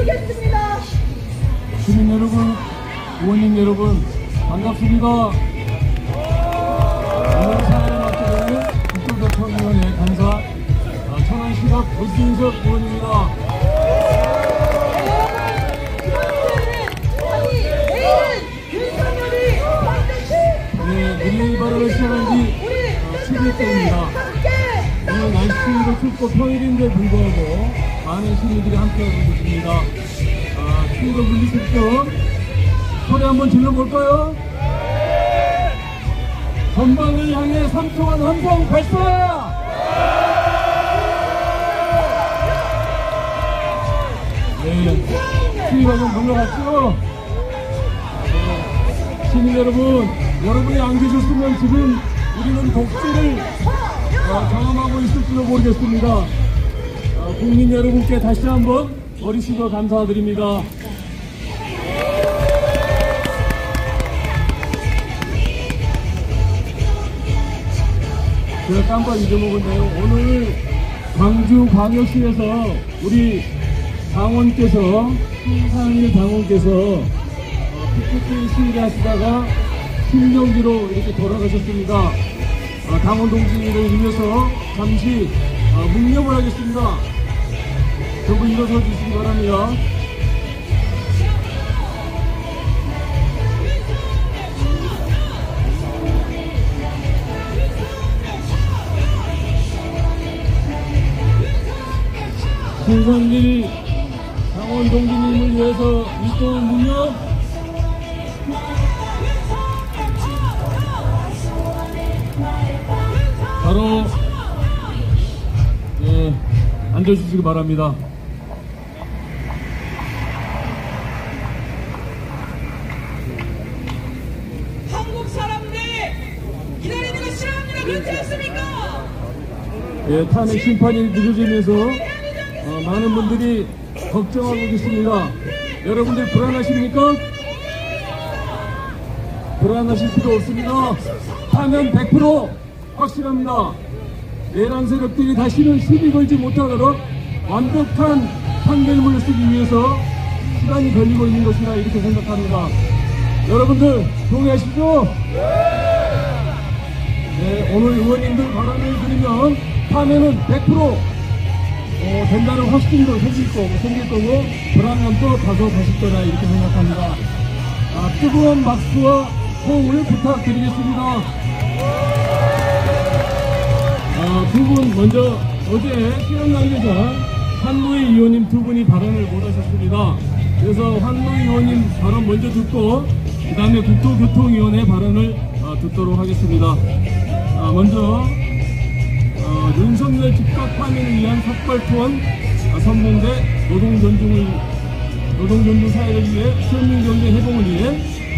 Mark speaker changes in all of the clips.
Speaker 1: 드리겠습니다.
Speaker 2: 시민 여러분, 의원님 여러분, 반갑습니다. 오늘 사회를 맡게 되는 국토교통위원회 간사 천안시갑 노진석 의원입니다. 민의 발언을 시작한 지 7일째입니다. 오늘 날씨도 춥고 평일인데 불구하고 많은 시민들이 함께하고 계십니다. 추위가 물리셨죠? 소리 한번 질러볼까요? 전방을 향해 3초간 함성 발사! 네, 추위가 좀 물러갔죠? 시민 여러분, 여러분이 안 계셨으면 지금 우리는 독재를 경험하고 있을지도 모르겠습니다. 국민 여러분께 다시 한번 어리시고 감사드립니다. 제가 깜빡 잊어먹었네요. 오늘 광주광역시에서 우리 당원께서, 신상일 당원께서 피켓팅 시위를 하시다가 신경기로 이렇게 돌아가셨습니다. 당원 동지를 위해서 잠시 묵념을 하겠습니다. 전부 일어서 주시기 바랍니다. 신상길 당원 동지님을 위해서 일동 묵념. 바로 앉아주시기 바랍니다.
Speaker 1: 한국 사람들 기다리는 거 싫어합니다. 그렇지 않습니까?
Speaker 2: 예, 탄핵 심판이 늦어지면서 많은 분들이 걱정하고 계십니다. 여러분들 불안하십니까? 불안하실 필요 없습니다. 파면 100% 확실합니다. 내란 세력들이 다시는 시비 걸지 못하도록 완벽한 판결문을 쓰기 위해서 시간이 걸리고 있는 것이라 이렇게 생각합니다. 여러분들 동의하시죠? 네, 오늘 의원님들 발언을 들으면 파면은 100% 된다는 확신도 생길 거고 불안감도 다소 가실 거라 이렇게 생각합니다. 뜨거운 박수와 호응을 부탁드리겠습니다. 두 분 먼저 어제 시간 관계상 한노희 의원님 두 분이 발언을 못 하셨습니다. 그래서 한노희 의원님 발언 먼저 듣고 그 다음에 국토교통위원회 발언을 듣도록 하겠습니다. 먼저 윤석열 즉각 파면을 위한 삭발투원 선봉대 노동존중 사회를 위해 시민경제 회복을 위해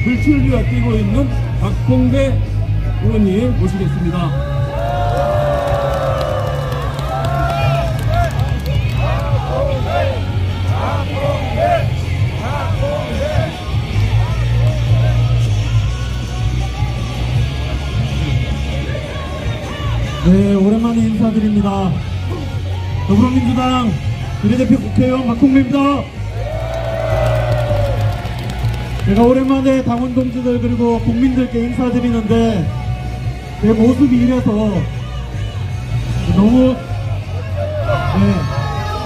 Speaker 2: 불출비가 뛰고 있는 박홍대 의원님 모시겠습니다.
Speaker 3: 네, 오랜만에 인사드립니다. 더불어민주당 비례대표 국회의원 박홍대입니다. 제가 오랜만에 당원 동지들 그리고 국민들께 인사드리는데 제 모습이 이래서 너무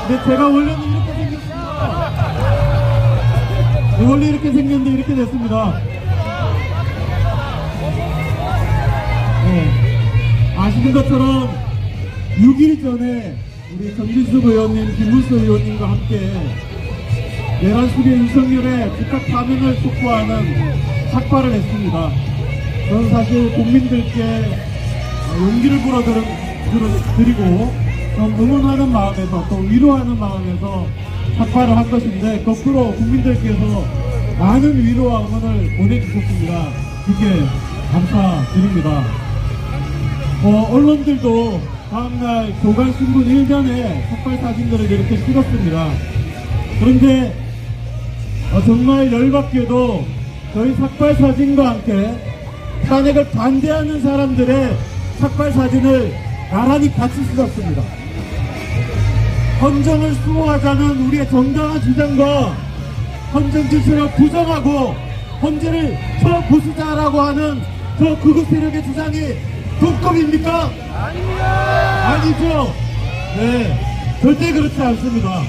Speaker 3: 근데 제가 원래는 이렇게 생겼습니다. 원래 이렇게 생겼는데 이렇게 됐습니다. 아시는 것처럼 6일 전에 우리 정진숙 의원님, 김문수 의원님과 함께 내란 수비의 윤석열의 즉각 파면을 촉구하는 삭발을 했습니다. 저는 사실 국민들께 용기를 불어드리고 좀 응원하는 마음에서 또 위로하는 마음에서 삭발을 한 것인데 거꾸로 국민들께서 많은 위로와 응원을 보내주셨습니다. 이렇게 감사드립니다. 언론들도 다음날 교관신문 1면에 삭발 사진들을 이렇게 실었습니다. 그런데 정말 열받게도 저희 삭발 사진과 함께 탄핵을 반대하는 사람들의 삭발 사진을 나란히 같이 실었습니다. 헌정을 수호하자는 우리의 정당한 주장과 헌정 질서를 부정하고 헌재를 처부수자라고 하는 저 극우 세력의 주장이 동급입니까? 아닙니다. 아니죠. 네, 절대 그렇지 않습니다.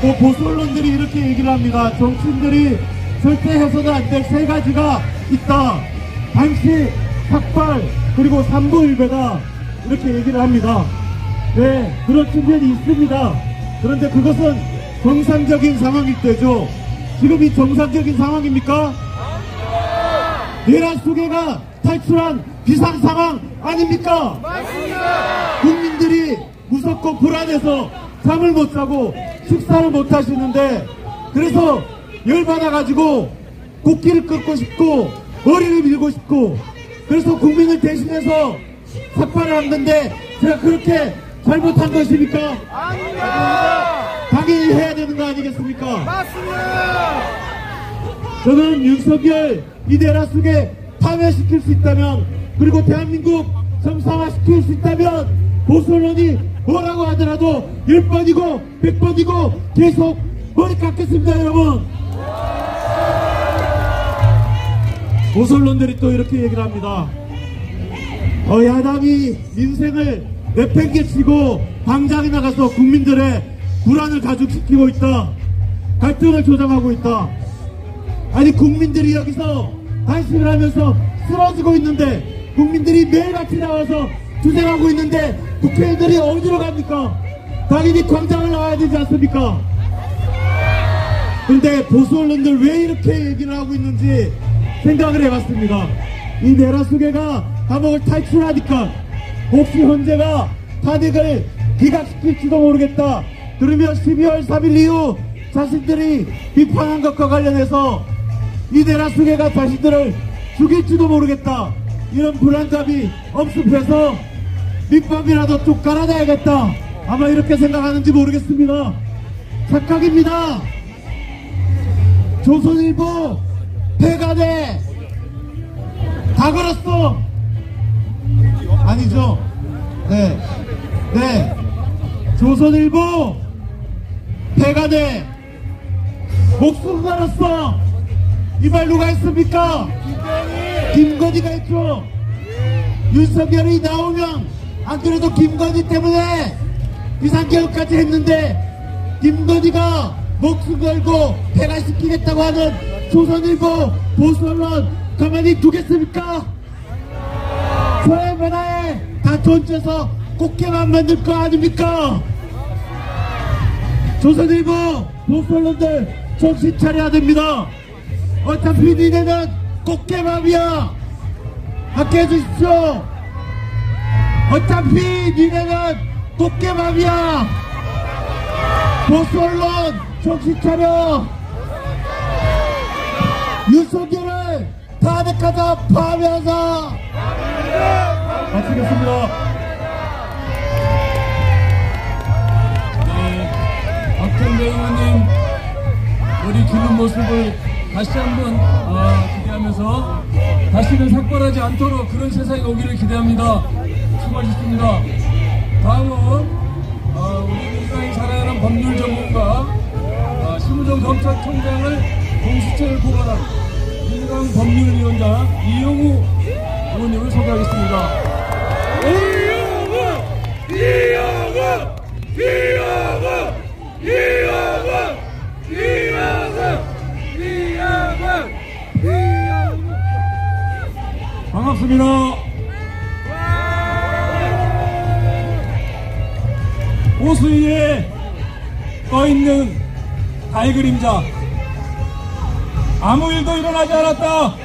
Speaker 3: 또 보수 언론들이 이렇게 얘기를 합니다. 정치인들이 절대 해서는 안 될 세 가지가 있다. 단식, 삭발, 그리고 삼부일배다. 이렇게 얘기를 합니다. 네, 그런 측면이 있습니다. 그런데 그것은 정상적인 상황일 때죠. 지금이 정상적인 상황입니까? 내란 수계가 탈출한 비상 상황 아닙니까? 맞습니다. 국민들이 무섭고 불안해서 잠을 못 자고 식사를 못 하시는데, 그래서 열받아가지고 국기를 끊고 싶고 머리를 밀고 싶고, 그래서 국민을 대신해서 삭발을 한 건데 제가 그렇게 잘못한 것입니까? 아닙니다. 당연히 해야 되는 거 아니겠습니까? 맞습니다. 저는 윤석열 이 내란 속에 파멸시킬 수 있다면, 그리고 대한민국 정상화시킬 수 있다면 보수 언론이 뭐라고 하더라도 10번이고 100번이고 계속 머리 깎겠습니다. 여러분, 보수 언론들이 또 이렇게 얘기를 합니다. 야당이 민생을 내팽개치고 당장에 나가서 국민들의 불안을 가중시키고 있다. 갈등을 조장하고 있다. 아니, 국민들이 여기서 단식을 하면서 쓰러지고 있는데, 국민들이 매일같이 나와서 투쟁하고 있는데 국회의원들이 어디로 갑니까? 당연히 광장을 나와야 되지 않습니까? 그런데 보수 언론들 왜 이렇게 얘기를 하고 있는지 생각을 해봤습니다. 이 내란 수계가 감옥을 탈출하니까 혹시 헌재가 탄핵을 기각시킬지도 모르겠다. 그러면 12월 3일 이후 자신들이 비판한 것과 관련해서 이 내란 수계가 자신들을 죽일지도 모르겠다. 이런 불안감이 엄습해서 밑밥이라도 쭉 깔아놔야겠다. 아마 이렇게 생각하는지 모르겠습니다. 착각입니다. 조선일보 폐간에 다 걸었어. 아니죠. 네. 조선일보 폐간에 목숨 걸었어. 이 말 누가 했습니까? 김건희가 했죠. 윤석열이 나오면 안 그래도 김건희 때문에 비상계엄까지 했는데, 김건희가 목숨 걸고 폐간시키겠다고 하는 조선일보 보수언론 가만히 두겠습니까? 서해 변화에 다 던져서 꽃게만 만들 거 아닙니까? 조선일보 보수언론들 정신 차려야 됩니다. 어차피 니네는 꽃게밥이야. 함께 해주십시오. 어차피 니네는 꽃게밥이야. 보수언론 정신 차려. 윤석열을 탄핵하자. 파면하자. 마치겠습니다.
Speaker 2: 네, 박정대 의원님 머리 기는 모습을 다시 한번 기대하면서 다시는 삭발하지 않도록 그런 세상이 오기를 기대합니다. 수고하셨습니다. 다음은 우리 민주당이 자랑하는 법률 전문가 심우정 검찰총장을 공수처를 고발한 민주당 법률위원장 이영우 의원님을 소개하겠습니다. 반갑습니다. 호수 위에 떠있는 달 그림자, 아무 일도 일어나지 않았다.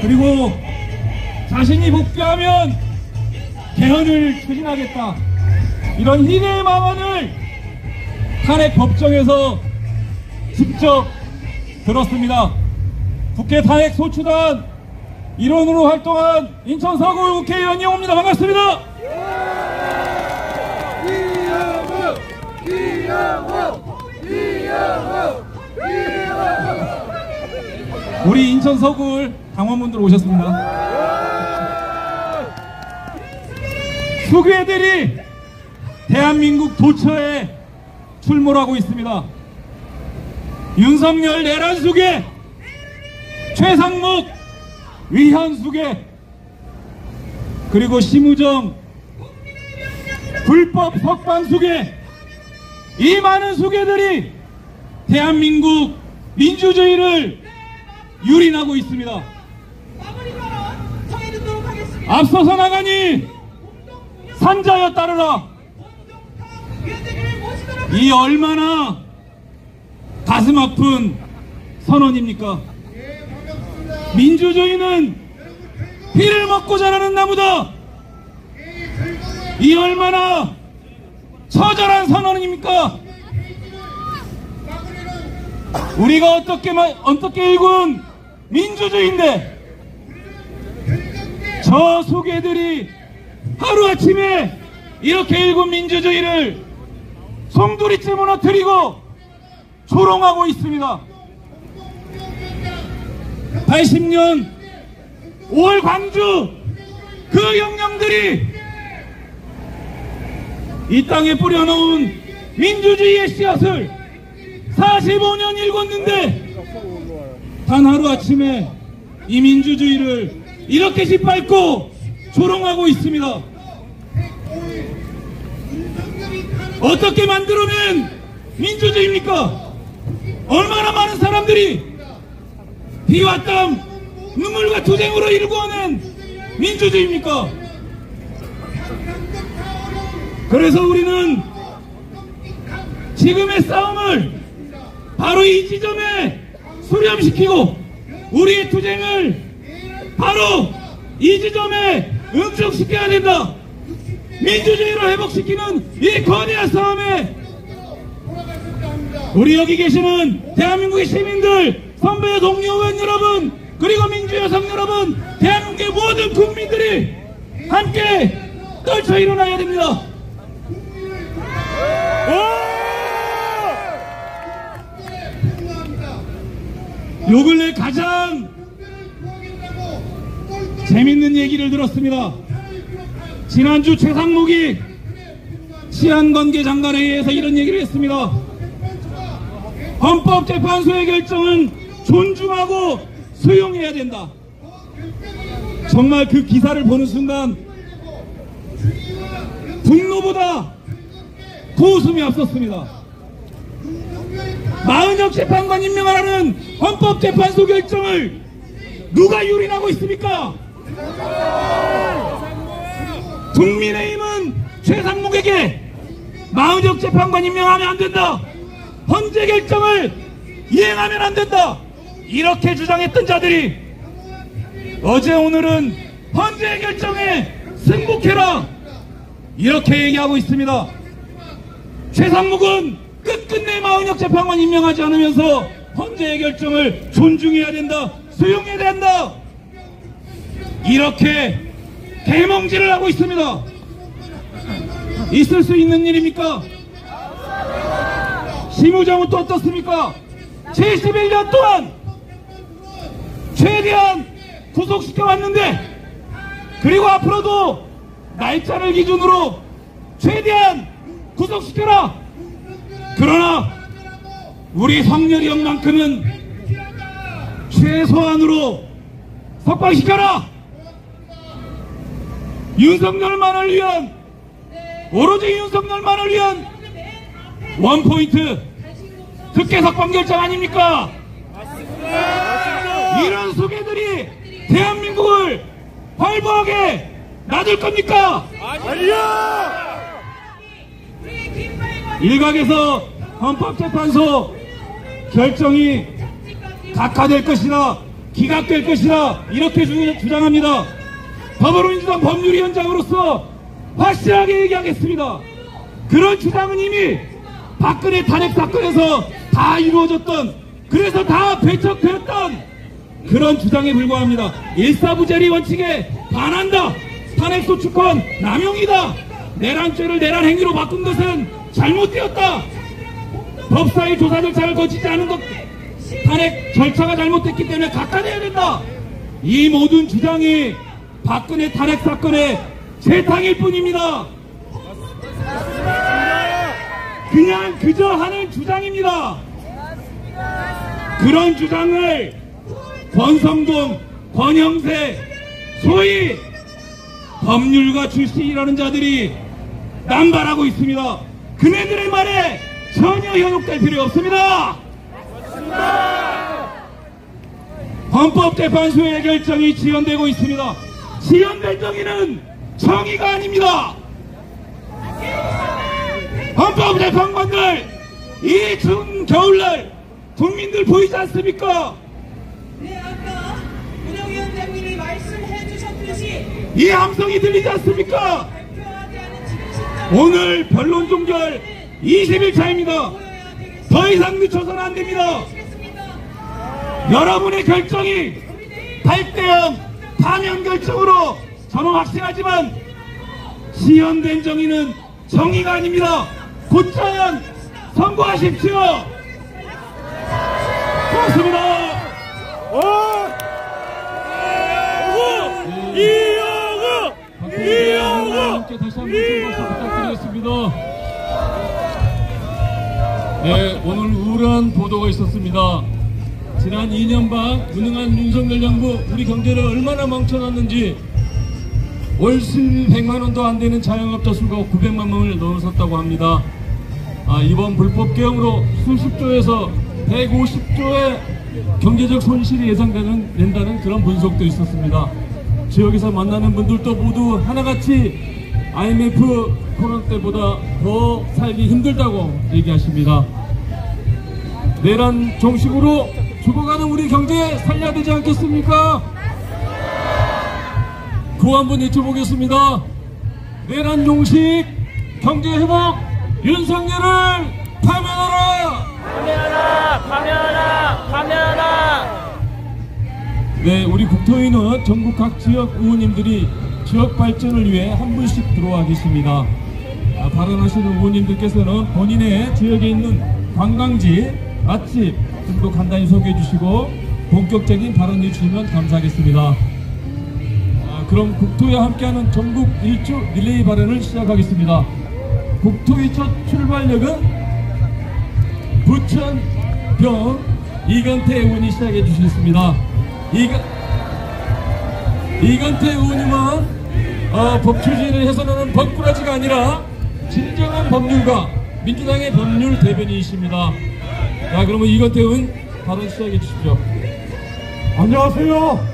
Speaker 2: 그리고 자신이 복귀하면 개헌을 추진하겠다. 이런 희대의 망언을 탄핵 법정에서 직접 들었습니다. 국회 탄핵 소추단 일원으로 활동한 인천 서구 국회의원 이영우입니다. 반갑습니다. 우리 인천 서구 당원분들 오셨습니다. 수괴들이 대한민국 도처에 출몰하고 있습니다. 윤석열 내란 속에, 최상목 위헌 속에, 그리고 심우정 불법 석방 속에 이 많은 수괴들이 대한민국 민주주의를 유린하고 있습니다. 앞서서 나가니 산자여 따르라. 이 얼마나 가슴 아픈 선언입니까? 민주주의는 피를 먹고 자라는 나무다. 이 얼마나 처절한 선언입니까? 우리가 어떻게 일군 민주주의인데 저 소개들이 하루아침에 이렇게 일군 민주주의를 송두리째 무너뜨리고 조롱하고 있습니다. 80년 5월 광주 그 영령들이 이 땅에 뿌려놓은 민주주의의 씨앗을 45년 일궜는데 단 하루아침에 이 민주주의를 이렇게 짓밟고 조롱하고 있습니다. 어떻게 만들어낸 민주주의입니까? 얼마나 많은 사람들이 피와 땀, 눈물과 투쟁으로 일궈낸 민주주의입니까? 그래서 우리는 지금의 싸움을 바로 이 지점에 수렴시키고 우리의 투쟁을 바로 이 지점에 응축시켜야 된다. 민주주의를 회복시키는 이 거대한 싸움에 우리 여기 계시는 대한민국의 시민들, 선배 동료 의원 여러분, 그리고 민주여성 여러분, 대한민국의 모든 국민들이 함께 떨쳐 일어나야 됩니다. 요 근래 가장 재밌는 얘기를 들었습니다. 지난주 최상목이 치안관계 장관회의에서 이런 얘기를 했습니다. 헌법재판소의 결정은 존중하고 수용해야 된다. 정말 그 기사를 보는 순간 분노보다 고웃음이 앞섰습니다. 마은혁 재판관 임명하라는 헌법재판소 결정을 누가 유린하고 있습니까? 국민의힘은 최상목에게 마은혁 재판관 임명하면 안 된다. 헌재 결정을 이행하면 안 된다. 이렇게 주장했던 자들이 어제 오늘은 헌재 결정에 승복해라. 이렇게 얘기하고 있습니다. 최상목은 끝끝내 마은혁 재판관 임명하지 않으면서 헌재의 결정을 존중해야 된다. 수용해야 된다. 이렇게 개몽질을 하고 있습니다. 있을 수 있는 일입니까? 심우정은 또 어떻습니까? 71년 동안 최대한 구속시켜왔는데, 그리고 앞으로도 날짜를 기준으로 최대한 구속시켜라. 그러나 우리 성렬이 형만큼은 최소한으로 석방시켜라. 윤석열만을 위한, 오로지 윤석열만을 위한 원포인트 특혜 석방 결정 아닙니까? 이런 소개들이 대한민국을 활보하게 놔둘 겁니까? 아니요! 일각에서 헌법재판소 결정이 각하될 것이다, 기각될 것이다, 이렇게 주장합니다. 더불어민주당 법률위원장으로서 확실하게 얘기하겠습니다. 그런 주장은 이미 박근혜 탄핵 사건에서 다 이루어졌던, 그래서 다 배척되었던 그런 주장에 불과합니다. 일사부재리 원칙에 반한다. 탄핵소추권 남용이다. 내란죄를 내란행위로 바꾼 것은 잘못되었다. 법사위 조사 절차를 거치지 않은 것, 탄핵 절차가 잘못됐기 때문에 각하돼야 된다. 이 모든 주장이 박근혜 탄핵 사건의 재탕일 뿐입니다. 그냥 그저 하는 주장입니다. 그런 주장을 권성동, 권영세, 소위 법률가 출신이라는 자들이 남발하고 있습니다. 그네들의 말에 전혀 현혹될 필요 없습니다. 헌법재판소의 결정이 지연되고 있습니다. 지연된 정의는 정의가 아닙니다. 헌법재판관들, 이 추운 겨울날 국민들 보이지 않습니까?
Speaker 1: 네, 아까 운영위원장님이 말씀해 주셨듯이
Speaker 2: 이 함성이 들리지 않습니까?
Speaker 1: 발표하지 않은 지금 시점
Speaker 2: 오늘 변론 종결 20일차입니다.
Speaker 1: 보여야 되겠습니다.
Speaker 2: 더 이상 늦춰서는 안 됩니다. 여러분의 결정이 8대0 파면 결정으로 저는 확신하지만 지연된 정의는 정의가 아닙니다. 곧장 선고하십시오. 고맙습니다. 이영우 다시 한번 박수 부탁드리겠습니다. 네, 오늘 우울한 보도가 있었습니다. 지난 2년 반 무능한 윤석열 정부 우리 경제를 얼마나 망쳐놨는지 월 수입 100만원도 안 되는 자영업자 수가 900만 명을 넘어섰다고 합니다. 이번 불법 개혁으로 수십조에서 150조의 경제적 손실이 예상된다는 그런 분석도 있었습니다. 지역에서 만나는 분들도 모두 하나같이 IMF 코로나 때보다 더 살기 힘들다고 얘기하십니다. 내란 종식으로 죽어가는 우리 경제 살려야 되지 않겠습니까? 구호 한번 외쳐보겠습니다. 내란 종식 경제회복 윤석열을 파면하라!
Speaker 4: 파면하라! 파면하라! 파면하라!
Speaker 2: 네, 우리 국토위는 전국 각 지역 의원님들이 지역 발전을 위해 한 분씩 들어와 계십니다. 발언하시는 의원님들께서는 본인의 지역에 있는 관광지, 맛집 등도 간단히 소개해 주시고 본격적인 발언해 주시면 감사하겠습니다. 그럼 국토위와 함께하는 전국 일주 릴레이 발언을 시작하겠습니다. 국토위 첫 출발역은 부천병 이건태 의원이 시작해 주시겠습니다. 이건태 의원님은 법 추진을 해서는 법꾸라지가 아니라 진정한 법률가, 민주당의 법률 대변인이십니다. 자, 그러면 이건태 의원 발언 시작해 주십시오.
Speaker 3: 안녕하세요.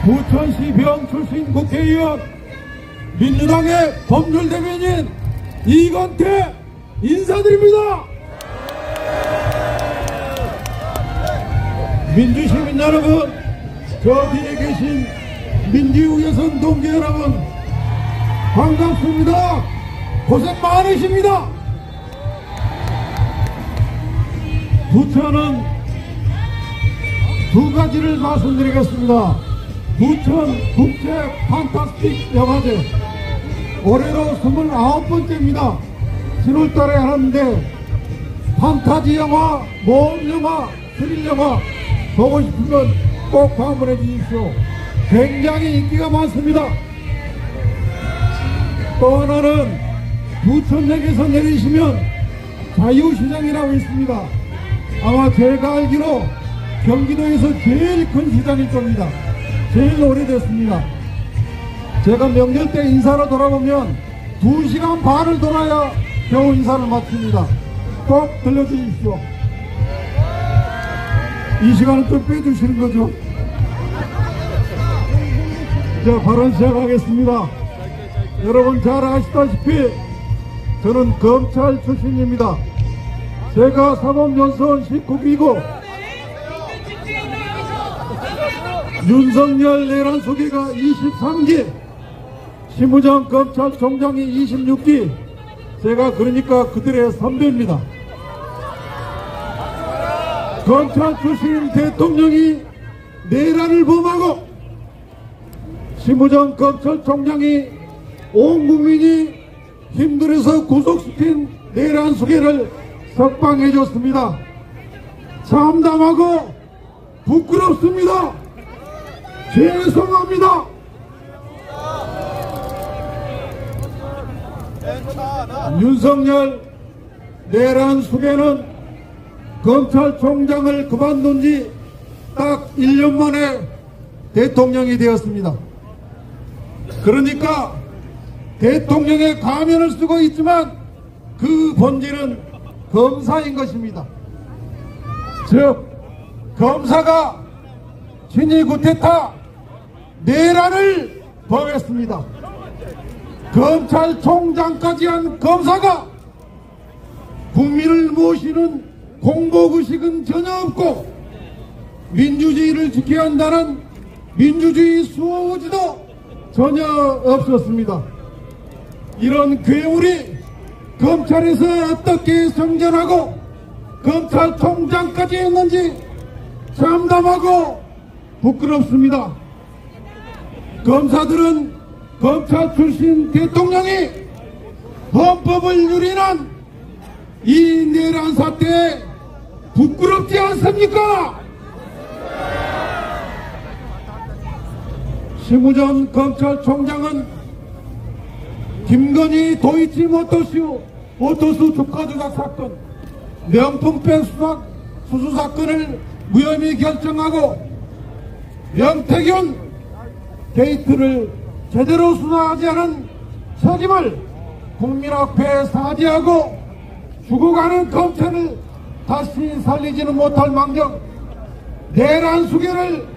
Speaker 3: 부천시 병 출신 국회의원 민주당의 법률 대변인 이건태 인사드립니다. 민주시민 여러분, 저 뒤에 계신 민주유개선 동지 여러분, 반갑습니다. 고생 많으십니다. 부천은 두 가지를 말씀드리겠습니다. 부천 국제 판타스틱 영화제 올해로 29번째입니다. 7월달에 하는데 판타지 영화, 모험 영화, 스릴 영화 보고 싶으면 꼭 방문해 주십시오. 굉장히 인기가 많습니다. 또 하나는 부천역에서 내리시면 자유시장이라고 있습니다. 아마 제가 알기로 경기도에서 제일 큰 시장일 겁니다. 제일 오래됐습니다. 제가 명절 때 인사로 돌아보면 2시간 반을 돌아야 겨우 인사를 마칩니다. 꼭 들려주십시오. 이 시간은 또 빼주시는 거죠. 자, 발언 시작하겠습니다. 여러분 잘 아시다시피 저는 검찰 출신입니다. 제가 사법연수원 19기고 윤석열 내란 소개가 23기, 심우정 검찰총장이 26기, 제가 그러니까 그들의 선배입니다. 검찰 출신 대통령이 내란을 범하고 심우정 검찰총장이 온 국민이 힘들어서 구속시킨 내란 수괴를 석방해줬습니다. 참담하고 부끄럽습니다. 죄송합니다. 윤석열 내란 수배는 검찰총장을 그만둔 지 딱 1년 만에 대통령이 되었습니다. 그러니까 대통령의 가면을 쓰고 있지만 그 본질은 검사인 것입니다. 즉 검사가 친위 구테타 내란을 범했습니다. 검찰총장까지 한 검사가 국민을 모시는 공복의식은 전혀 없고 민주주의를 지켜야 한다는 민주주의 수호의지도 전혀 없었습니다. 이런 괴물이 검찰에서 어떻게 성전하고 검찰총장까지 했는지 참담하고 부끄럽습니다. 검사들은 검찰 출신 대통령이 헌법을 유린한 이 내란 사태에 부끄럽지 않습니까? 심우정 검찰총장은 김건희 도이치모터스 주가 조작 사건, 명품백 수수 사건을 무혐의 결정하고 명태균 게이트를 제대로 수사하지 않은 책임을 국민 앞에 사죄하고 죽어가는 검찰을 다시 살리지는 못할 망정 내란 수괴를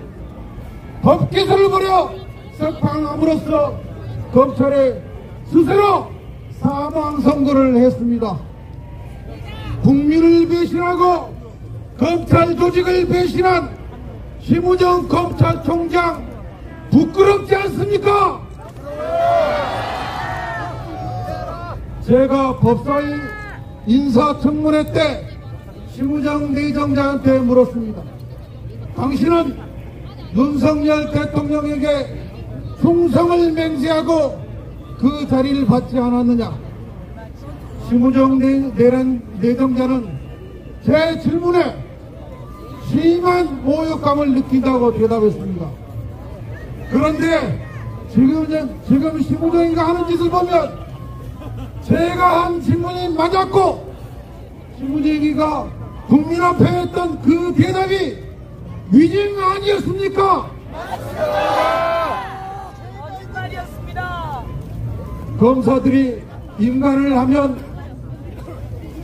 Speaker 3: 법기술을 부려 석방함으로써 검찰에 스스로 사망 선고를 했습니다. 국민을 배신하고 검찰 조직을 배신한 심우정 검찰총장 부끄럽지 않습니까? 제가 법사위 인사청문회 때 심우정 내정자한테 물었습니다. 당신은 윤석열 대통령에게 충성을 맹세하고 그 자리를 받지 않았느냐? 심우정 내정자는 제 질문에 심한 모욕감을 느낀다고 대답했습니다. 그런데 지금 심우정이가 하는 짓을 보면 제가 한 질문이 맞았고 심우정이가 국민 앞에 했던 그 대답이 위증 아니었습니까?
Speaker 4: 거짓말이었습니다.
Speaker 3: 검사들이 인간을 하면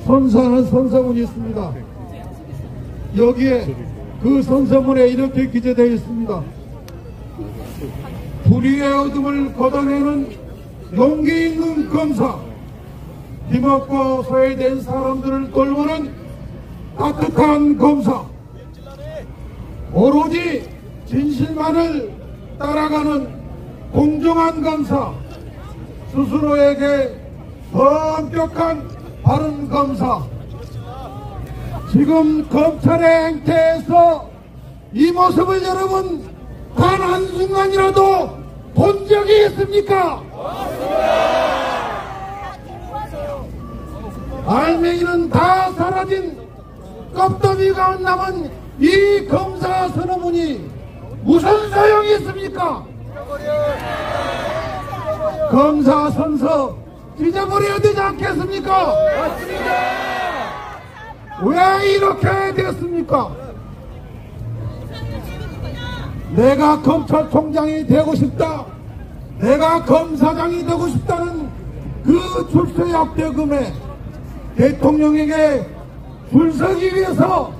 Speaker 3: 선사하는 선서문이 있습니다. 여기에 그 선서문에 이렇게 기재되어 있습니다. 불의의 어둠을 걷어내는 용기 있는 검사, 힘없고 소외된 사람들을 돌보는 따뜻한 검사, 오로지 진실만을 따라가는 공정한 검사, 스스로에게 엄격한 바른 검사. 지금 검찰의 행태에서 이 모습을 여러분 단 한순간이라도 본 적이 있습니까? 알맹이는 다 사라진 껍데기가 남은 이 검사 선언문이 무슨 소용이 있습니까? 검사 선서 찢어버려야 되지 않겠습니까? 왜 이렇게 됐습니까? 내가 검찰총장이 되고 싶다, 내가 검사장이 되고 싶다는 그 출세약대금에 대통령에게 줄 서기 위해서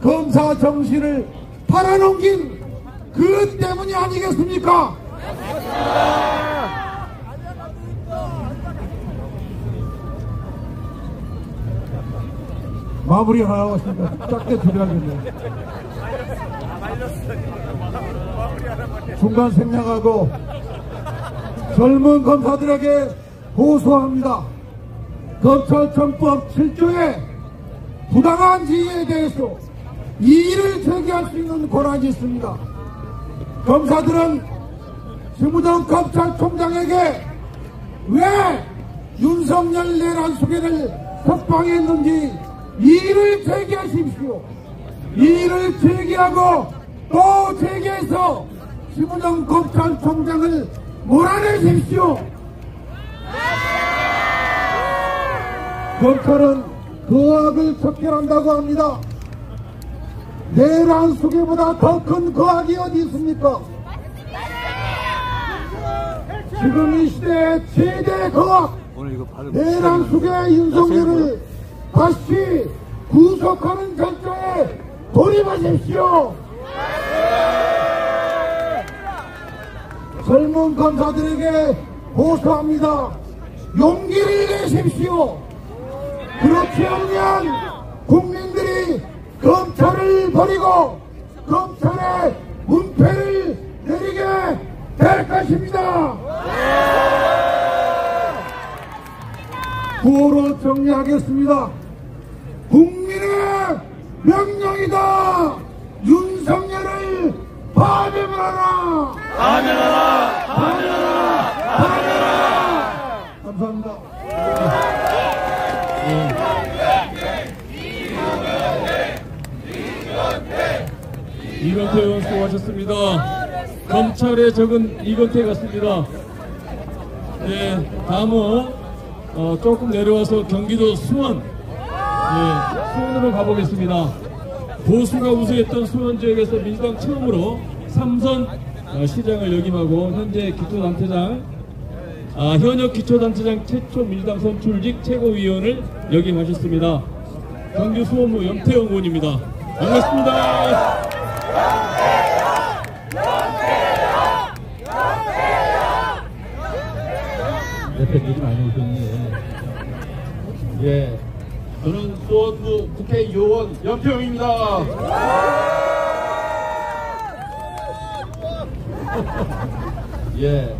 Speaker 3: 검사 정신을 팔아넘긴 그 때문이 아니겠습니까? 마무리 하라고 했으니까 짧게 드려야겠네. 중간 생략하고 젊은 검사들에게 호소합니다. 검찰청법 7조의 부당한 지위에 대해서 이의를 제기할 수 있는 권한이 있습니다. 검사들은 심우정 검찰총장에게 왜 윤석열 내란 수배를 석방했는지 이의를 제기하십시오. 이의를 제기하고 또 제기해서 심우정 검찰총장을 몰아내십시오. 검찰은 거악을 척결한다고 합니다. 내란 수괴보다 더 큰 거악이 어디 있습니까? 지금 이 시대의 최대 거악, 내란 수괴 윤석열을 다시 구속하는 절차에 돌입하십시오. 젊은 검사들에게 호소합니다. 용기를 내십시오. 그렇지 않으면 국민들이 검찰을 버리고 검찰의 문패를 내리게 될 것입니다. 구호로 정리하겠습니다. 국민의 명령이다. 윤석열을 파면하라. 파면하라. 파면하라. 파면하라. 감사합니다.
Speaker 2: 이건태 의원 수고하셨습니다. 검찰의 적은 이건태 같습니다. 네, 다음은 조금 내려와서 경기도 수원, 수원으로 가보겠습니다. 보수가 우세했던 수원 지역에서 민주당 처음으로 3선 시장을 역임하고 현재 기초단체장, 현역 기초단체장 최초 민주당 선출직 최고위원을 역임하셨습니다. 경기 수원구 염태영 의원입니다. 반갑습니다.
Speaker 5: 대표님이 많이 오셨네요. 예, 저는 수원구 국회의원 염태영입니다. 예,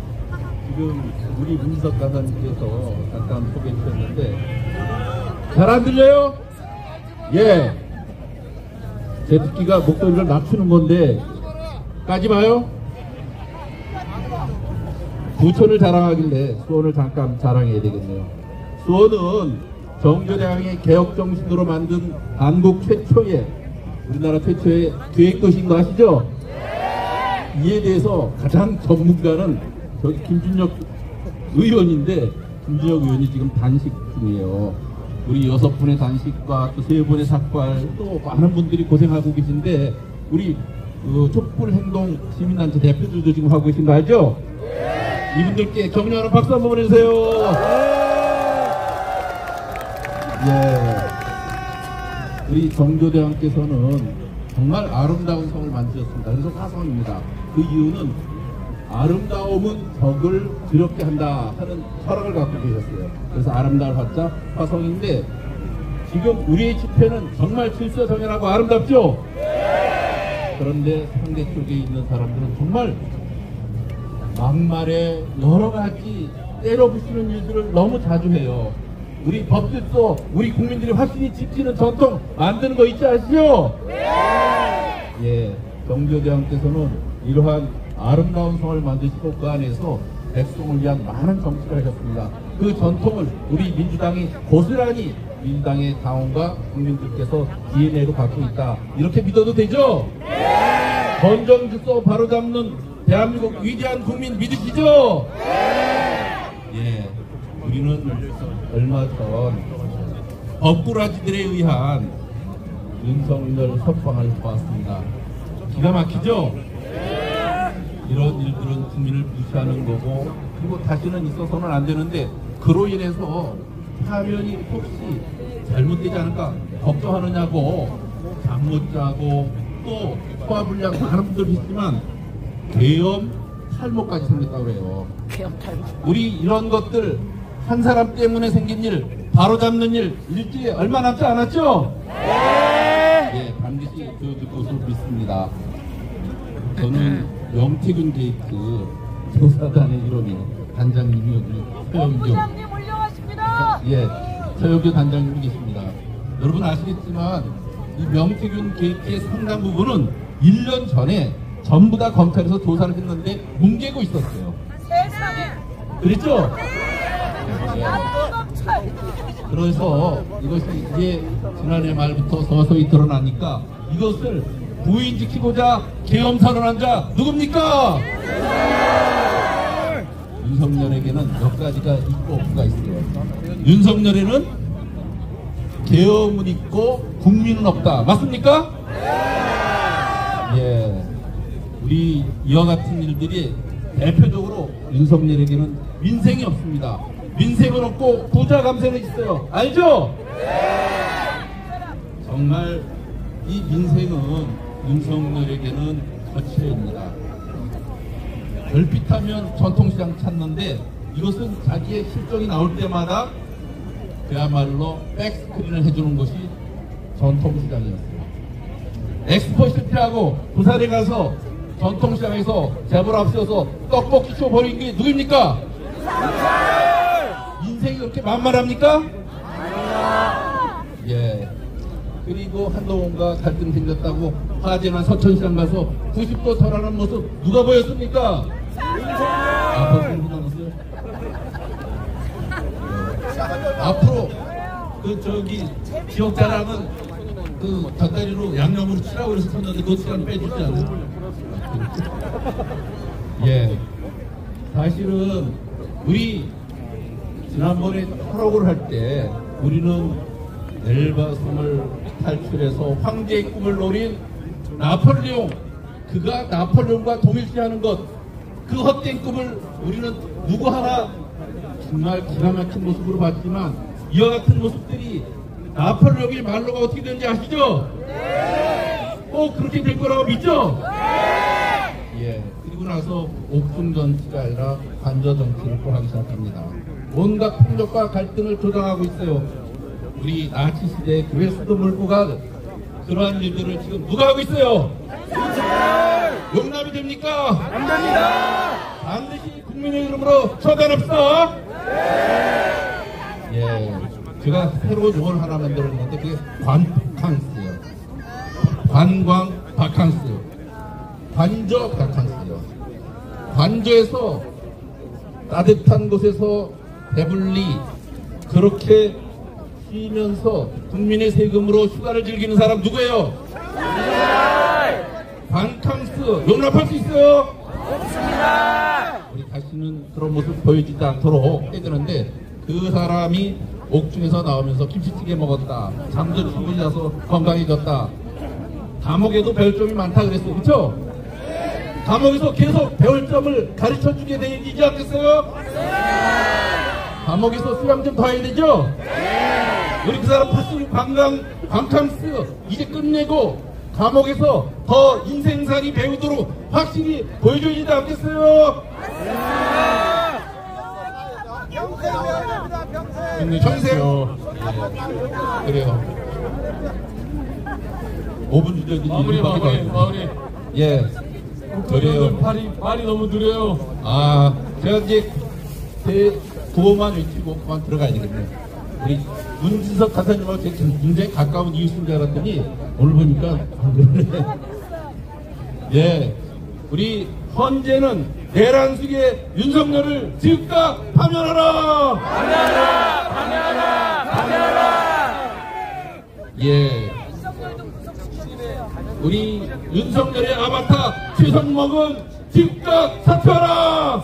Speaker 5: 지금 우리 문석 간사님께서 잠깐 소개해 주셨는데 잘 안 들려요? 예, 제 듣기가 목소리를 낮추는 건데 까지 마요. 부천을 자랑하길래 수원을 잠깐 자랑해야 되겠네요. 수원은 정조대왕의 개혁 정신으로 만든 한국 최초의, 우리나라 최초의 계획도시인 거 아시죠? 이에 대해서 가장 전문가는 저기 김준혁 의원인데, 김준혁 의원이 지금 단식 중이에요. 우리 6분의 단식과 또 3분의 삭발, 또 많은 분들이 고생하고 계신데, 우리 촛불행동 시민단체 대표들도 지금 하고 계신 거 알죠? 이분들께 격려하는 박수 한번 보내주세요. 예, 우리 정조대왕께서는 정말 아름다운 성을 만드셨습니다. 그래서 화성입니다. 그 이유는 아름다움은 적을 두렵게 한다 하는 철학을 갖고 계셨어요. 그래서 아름다울 화자 화성인데, 지금 우리의 집회는 정말 질서정연하고 아름답죠? 그런데 상대 쪽에 있는 사람들은 정말 막말에 여러 가지 때려부수는 일들을 너무 자주 해요. 우리 법질서, 우리 국민들이 확실히 지키는 전통 만드는 거 있지 아시죠? 예, 정조대왕께서는 이러한 아름다운 성을 만드시고 그 안에서 백성을 위한 많은 정치를 하셨습니다. 그 전통을 우리 민주당이 고스란히 민주당의 당원과 국민들께서 DNA로 갖고 있다, 이렇게 믿어도 되죠? 건정질서 바로잡는 대한민국 위대한 국민 믿으시죠? 예, 우리는 얼마 전 법꾸라지들에 의한 윤석열 석방을 보았습니다. 기가 막히죠? 이런 일들은 국민을 무시하는 거고, 그리고 다시는 있어서는 안 되는데, 그로 인해서 파면이 혹시 잘못되지 않을까 걱정하느냐고 잠 못 자고 또 소화불량 많은 분들 있지만 계엄 탈모까지 생겼다고 그래요. 우리 이런 것들 한 사람 때문에 생긴 일 바로잡는 일 일주일에 얼마 남지 않았죠? 예, 반드시 그어질 것으로 믿습니다. 저는 명태균 게이트 조사단의 이름이 단장님이 여기 서영교
Speaker 4: 부장님 올려가십니다.
Speaker 5: 예, 서영교 단장님이 계십니다. 여러분 아시겠지만 이 명태균 게이트의 상당 부분은 1년 전에 전부 다 검찰에서 조사를 했는데 뭉개고 있었어요.
Speaker 4: 세상에.
Speaker 5: 그랬죠?
Speaker 4: 검찰.
Speaker 5: 그래서 이것이 이제 지난해 말부터 서서히 드러나니까 이것을 부인지키고자 계엄 선언한 자 누굽니까? 윤석열에게는 몇 가지가 있고 없고가 있어요. 윤석열에는 계엄은 있고 국민은 없다. 맞습니까? 예. 우리 이와 같은 일들이 대표적으로 윤석열에게는 민생이 없습니다. 민생은 없고 부자 감세는 있어요. 알죠? 정말 이 민생은 윤석열에게는 거치입니다. 별빛하면 전통시장 찾는데 이것은 자기의 실정이 나올 때마다 그야말로 백스크린을 해주는 것이 전통시장이었어요. 엑스포 실패하고 부산에 가서 전통시장에서 재벌 앞세워서 떡볶이 쇼 벌인 게 누굽니까? 인생이 그렇게 만만합니까? 예. 그리고 한동훈과 갈등 생겼다고 화재난 서천시장 가서 90도 설하는 모습 누가 보였습니까? 벌써 남았어요? 앞으로 지역 자랑은 곁다리로 양념으로 치라고 그래서 쳤는데 그 시간 빼주지 않아요? 예. 사실은 우리 지난번에 철학을 할 때 우리는 엘바섬을 탈출해서 황제의 꿈을 노린 나폴레옹, 그가 나폴레옹과 동일시하는 것, 그 헛된 꿈을 우리는 누구 하나 정말 기가 막힌 모습으로 봤지만 이와 같은 모습들이 나폴레옹의 말로가 어떻게 되는지 아시죠? 꼭 그렇게 될 거라고 믿죠? 예. 그리고 나서 옥중 정치가 아니라 관저 정치를 또 하기 시작합니다. 온갖 폭력과 갈등을 조장하고 있어요. 우리 나치 시대의 교회 수도 물고가 그러한 일들을 지금 누가 하고 있어요? 용납이 됩니까? 안 됩니다. 반드시 국민의 이름으로 처단합시다. 예. 제가 새로운 용어를 하나 만들었는데 그게 관바캉스예요. 관광 바캉스. 관저 바캉스예요. 관저에서 따뜻한 곳에서 배불리 그렇게 쉬면서 국민의 세금으로 휴가를 즐기는 사람 누구예요? 바캉스 용납할 수 있어요? 없습니다. 우리 다시는 그런 모습 보여지지 않도록 해야 되는데 그 사람이 옥중에서 나오면서 김치찌개 먹었다, 잠도 충분히 자서 건강해졌다, 감옥에도 배울 점이 많다 그랬어요. 그렇죠? 감옥에서 계속 배울 점을 가르쳐주게 되지 않겠어요? 감옥에서 수양 좀 더 해야 되죠? 우리 그 사람 파스 바캉스 이제 끝내고 감옥에서 더 인생살이 배우도록 확실히 보여줘야 되지 않겠어요? 평생. 그래요. 5분 주제지.
Speaker 2: 마무리.
Speaker 5: 예. 그래요.
Speaker 2: 말이 너무 느려요.
Speaker 5: 아, 제가 이제 구호만 외치고 그만 들어가야 되겠네요. 우리 문진석 간사님하고 제 굉장히 가까운 이웃인 줄 알았더니 오늘 보니까 안 그러네. 예. 우리 헌재는 내란숙의 윤석열을 즉각 파면하라! 파면하라! 예. 우리 윤석열의 아바타 최선목은 즉각 사퇴하라!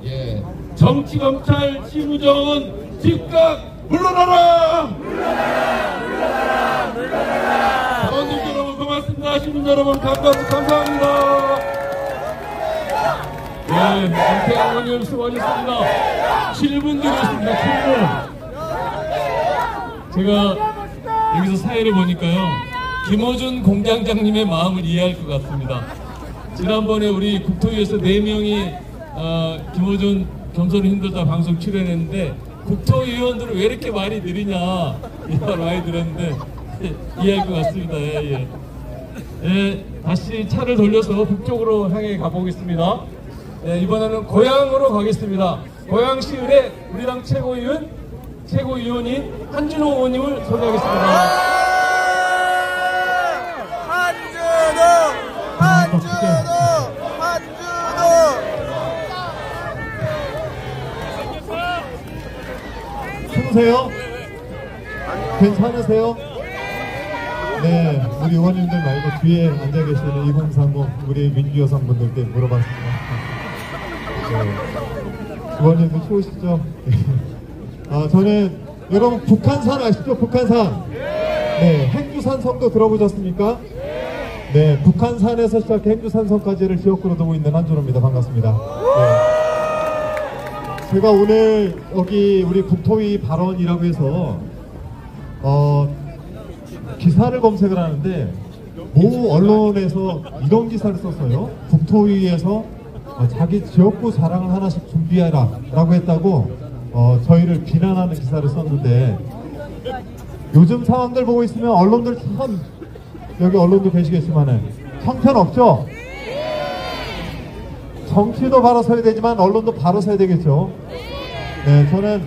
Speaker 5: 예. 정치검찰 심우정은 즉각 물러나라! 의원님 여러분 고맙습니다. 시민 여러분 감사합니다.
Speaker 2: 네, 김태형 의원님 수고하셨습니다. 7분 드렸습니다. 7분. 제가 여기서 사회를 보니까요, 김어준 공장장님의 마음을 이해할 것 같습니다. 지난번에 우리 국토위에서 4명이 김어준 겸손이 힘들다 방송 출연했는데 국토위원들은 왜 이렇게 말이 느리냐 이 말 많이 들었는데 이해할 것 같습니다. 예. 예, 다시 차를 돌려서 북쪽으로 향해 가보겠습니다. 예, 이번에는 고향으로 가겠습니다. 고양시의회 우리 당 최고위원인 한준호 의원님을 소개하겠습니다.
Speaker 3: 추우세요? 괜찮으세요? 네, 우리 의원님들 말고 뒤에 앉아 계시는 2030 우리 민주 여성분들께 물어봤습니다. 네. 의원님들 추우시죠? 저는 여러분 북한산 아시죠? 북한산. 네, 행주산 성도 들어보셨습니까? 네, 북한산에서 시작해 행주산 성까지를 지역구로 두고 있는 한준호입니다. 반갑습니다. 네. 제가 오늘 여기 우리 국토위 발언이라고 해서 기사를 검색을 하는데 모 언론에서 이런 기사를 썼어요. 국토위에서 자기 지역구 자랑을 하나씩 준비해라 라고 했다고 저희를 비난하는 기사를 썼는데, 요즘 상황들 보고 있으면 언론들 참, 여기 언론도 계시겠지만은 형편없죠? 정치도 바로 서야 되지만 언론도 바로 서야 되겠죠. 네, 저는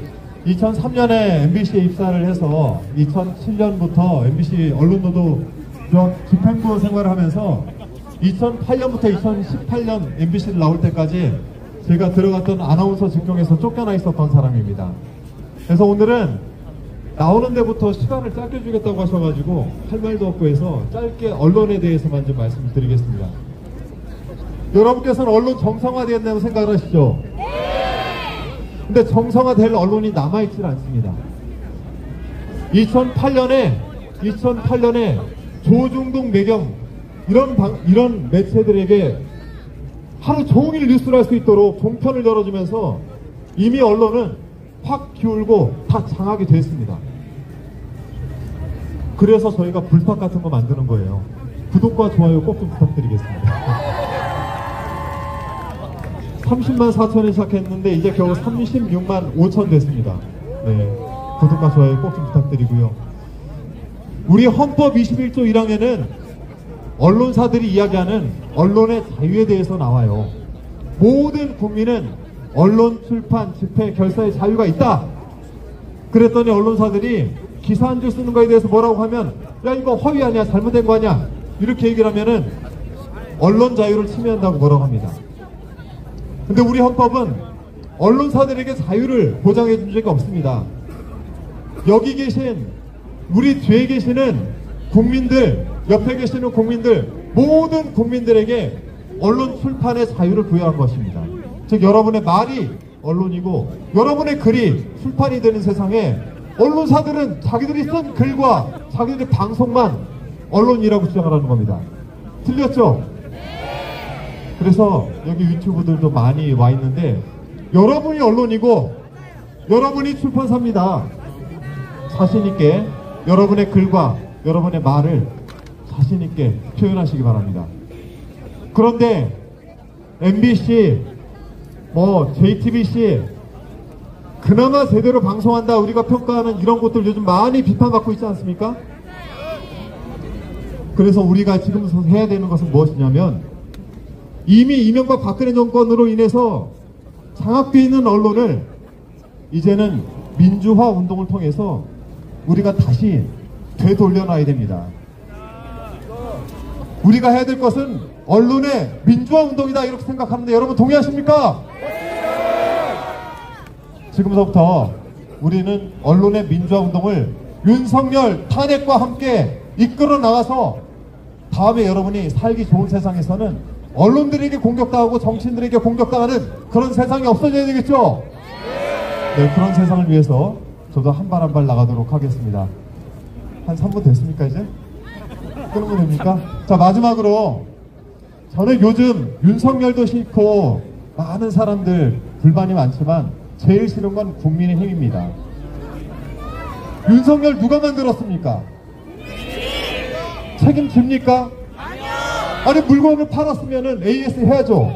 Speaker 3: 2003년에 MBC에 입사를 해서 2007년부터 MBC 언론노조 집행부 생활을 하면서 2008년부터 2018년 MBC를 나올 때까지 제가 들어갔던 아나운서 직종에서 쫓겨나 있었던 사람입니다. 그래서 오늘은 나오는 데부터 시간을 짧게 주겠다고 하셔가지고 할 말도 없고 해서 짧게 언론에 대해서만 좀 말씀을 드리겠습니다. 여러분께서는 언론 정상화되었다고 생각을 하시죠? 근데 정상화될 언론이 남아있질 않습니다. 2008년에 조중동 매경 이런 매체들에게 하루 종일 뉴스를 할 수 있도록 종편을 열어주면서 이미 언론은 확 기울고 다 장악이 됐습니다. 그래서 저희가 불팍 같은 거 만드는 거예요. 구독과 좋아요 꼭 좀 부탁드리겠습니다. 30만 4천에 시작했는데 이제 겨우 36만 5천 됐습니다. 네, 구독과 좋아요 꼭 좀 부탁드리고요. 우리 헌법 21조 1항에는 언론사들이 이야기하는 언론의 자유에 대해서 나와요. 모든 국민은 언론, 출판, 집회, 결사의 자유가 있다. 그랬더니 언론사들이 기사 한 줄 쓰는 거에 대해서 뭐라고 하면, 야 이거 허위 아니야, 잘못된 거 아니야, 이렇게 얘기를 하면은 언론 자유를 침해한다고 뭐라고 합니다. 근데 우리 헌법은 언론사들에게 자유를 보장해 준 적이 없습니다. 여기 계신, 우리 뒤에 계시는 국민들, 옆에 계시는 국민들, 모든 국민들에게 언론 출판의 자유를 부여한 것입니다. 즉 여러분의 말이 언론이고 여러분의 글이 출판이 되는 세상에 언론사들은 자기들이 쓴 글과 자기들의 방송만 언론이라고 주장을 하는 겁니다. 틀렸죠? 그래서 여기 유튜브들도 많이 와 있는데, 여러분이 언론이고 여러분이 출판사입니다. 자신있게 여러분의 글과 여러분의 말을 자신있게 표현하시기 바랍니다. 그런데 MBC, JTBC 그나마 제대로 방송한다 우리가 평가하는 이런 곳들 요즘 많이 비판받고 있지 않습니까? 그래서 우리가 지금 해야 되는 것은 무엇이냐면, 이미 이명박 박근혜 정권으로 인해서 장악되어 있는 언론을 이제는 민주화 운동을 통해서 우리가 다시 되돌려놔야 됩니다. 우리가 해야 될 것은 언론의 민주화 운동이다 이렇게 생각하는데 여러분 동의하십니까? 지금서부터 우리는 언론의 민주화 운동을 윤석열 탄핵과 함께 이끌어 나가서 다음에 여러분이 살기 좋은 세상에서는 언론들에게 공격당하고 정치인들에게 공격당하는 그런 세상이 없어져야 되겠죠? 네, 그런 세상을 위해서 저도 한 발 한 발 나가도록 하겠습니다. 한 3분 됐습니까 이제? 끊으면 됩니까? 자, 마지막으로 저는 요즘 윤석열도 싫고 많은 사람들 불만이 많지만 제일 싫은 건 국민의힘입니다. 윤석열 누가 만들었습니까? 책임집니까? 아니 물건을 팔았으면은 AS 해야죠.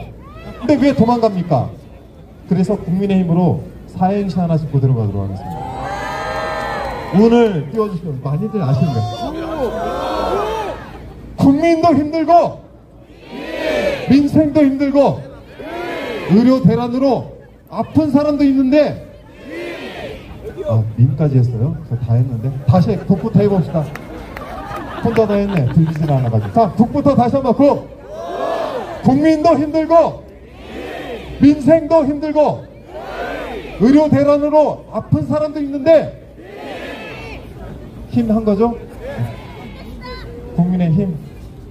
Speaker 3: 근데 왜 도망갑니까? 그래서 국민의힘으로 사행시 하나 짚고 들어가도록 하겠습니다. 오늘 띄워주시면 많이들 아시는 거예요. 국민도 힘들고 민생도 힘들고 의료 대란으로 아픈 사람도 있는데, 민까지 했어요? 저 다 했는데 다시 북부터 해봅시다. 혼자 다 했네. 들리질 않아가지고. 자, 북부터 다시 한번 국. 국민도 힘들고 민생도 힘들고 의료 대란으로 아픈 사람도 있는데 힘 한 거죠? 국민의힘.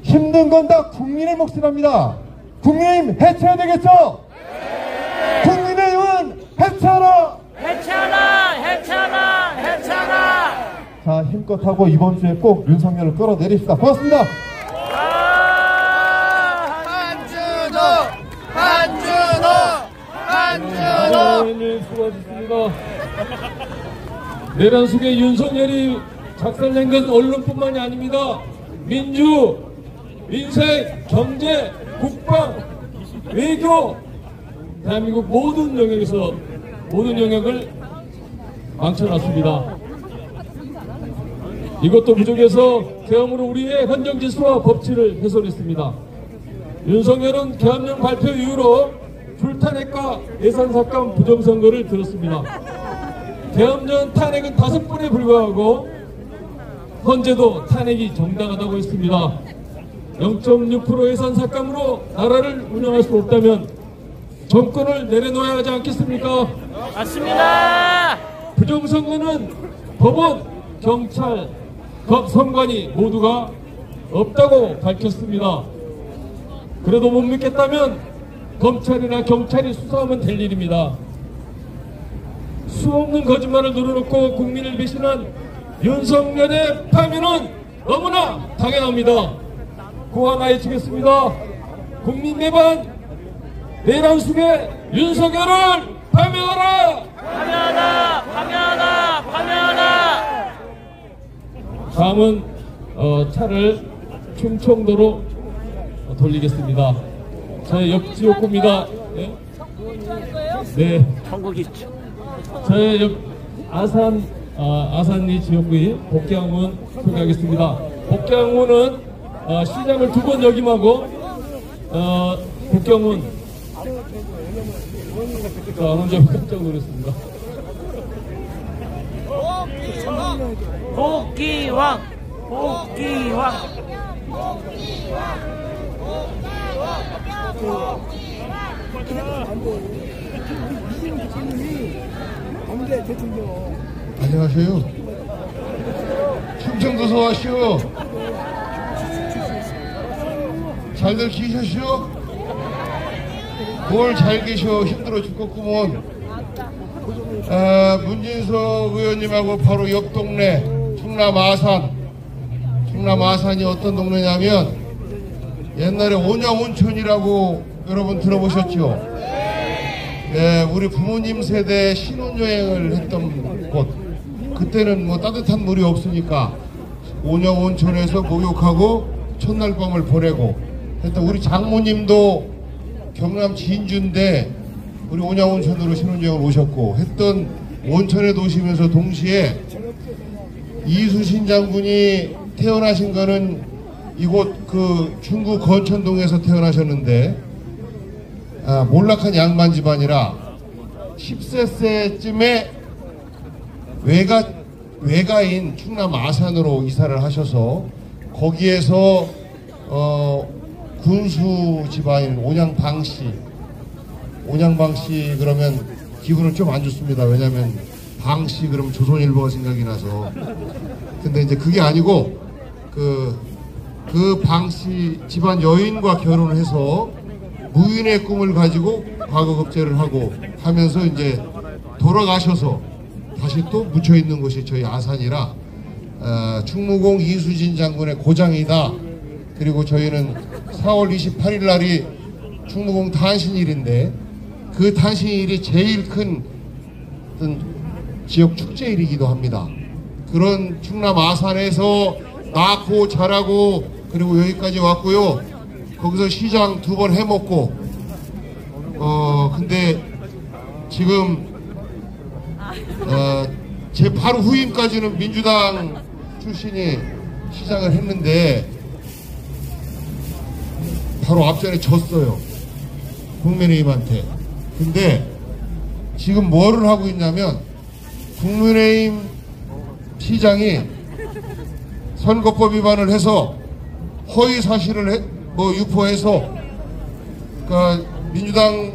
Speaker 3: 힘든 건 다 국민의 몫이랍니다. 국민의힘 해체해야 되겠죠? 국민의힘은 해체하라!
Speaker 4: 해체하라! 해체!
Speaker 3: 자, 힘껏 하고 이번 주에 꼭 윤석열을 끌어내립시다. 고맙습니다.
Speaker 2: 네, 수고하셨습니다. 내란 속에 윤석열이 작살낸 건 언론뿐만이 아닙니다. 민주, 민생, 경제, 국방, 외교, 대한민국 모든 영역에서 모든 영역을 망쳐놨습니다. 이것도 부족해서 계엄으로 우리의 헌정질서와 법치를 훼손했습니다. 윤석열은 계엄령 발표 이후로 불탄핵과 예산삭감 부정선거를 들었습니다. 계엄 전 탄핵은 5번에 불과하고 헌재도 탄핵이 정당하다고 했습니다. 0.6% 예산삭감으로 나라를 운영할 수 없다면 정권을 내려놓아야 하지 않겠습니까?
Speaker 4: 맞습니다.
Speaker 2: 부정선거는 법원, 경찰, 선관위 모두가 없다고 밝혔습니다. 그래도 못 믿겠다면 검찰이나 경찰이 수사하면 될 일입니다. 수없는 거짓말을 늘어놓고 국민을 배신한 윤석열의 파면은 너무나 당연합니다. 그 하나 외치겠습니다. 국민 배반 내란 속에 윤석열을 파면하라!
Speaker 4: 파면하라! 파면하라! 파면하라!
Speaker 2: 다음은 차를 충청도로 돌리겠습니다. 저의 옆 지역구입니다. 네. 네.
Speaker 4: 천국이
Speaker 2: 저의 옆 아산리 지역구의 복양문 소개하겠습니다. 복양문은 시장을 2번 역임하고 복양문 먼저 깜짝 놀랐습니다.
Speaker 4: 복귀왕! 복귀왕!
Speaker 6: 안녕하세요. 충청도서 왔시오. 잘들 계셨시오? 뭘 잘 계셔. 힘들어 죽겠구먼. 문진석 의원님하고 바로 옆 동네 충남 아산. 충남 아산이 어떤 동네냐면 옛날에 온양온천이라고 여러분 들어보셨죠? 네, 우리 부모님 세대 신혼여행을 했던 곳. 그때는 뭐 따뜻한 물이 없으니까 온양온천에서 목욕하고 첫날 밤을 보내고 했던 우리 장모님도 경남 진주인데 우리 온양온천으로 신혼여행을 오셨고 했던 온천에 오시면서 동시에 이수신 장군이 태어나신 거는 이곳 그 중구 건천동에서 태어나셨는데 몰락한 양반 집안이라 10세쯤에 외가인 충남 아산으로 이사를 하셔서 거기에서 군수 집안인 온양방씨 그러면 기분은 좀 안 좋습니다. 왜냐면 방씨 그러면 조선일보가 생각이 나서. 근데 이제 그게 아니고 그 방씨 집안 여인과 결혼을 해서 무인의 꿈을 가지고 과거급제를 하고 하면서 이제 돌아가셔서 다시 또 묻혀있는 곳이 저희 아산이라 충무공 이수진 장군의 고장이다. 그리고 저희는 4월 28일 날이 충무공 탄신일인데 그 탄신일이 제일 큰 어떤 지역 축제일이기도 합니다. 그런 충남 아산에서 낳고 자라고 그리고 여기까지 왔고요. 거기서 시장 2번 해먹고 근데 지금 제 바로 후임까지는 민주당 출신이 시장을 했는데 바로 앞전에 졌어요. 국민의힘한테. 근데 지금 뭐를 하고 있냐면 국민의힘 시장이 선거법 위반을 해서 허위 사실을 유포해서 그러니까 민주당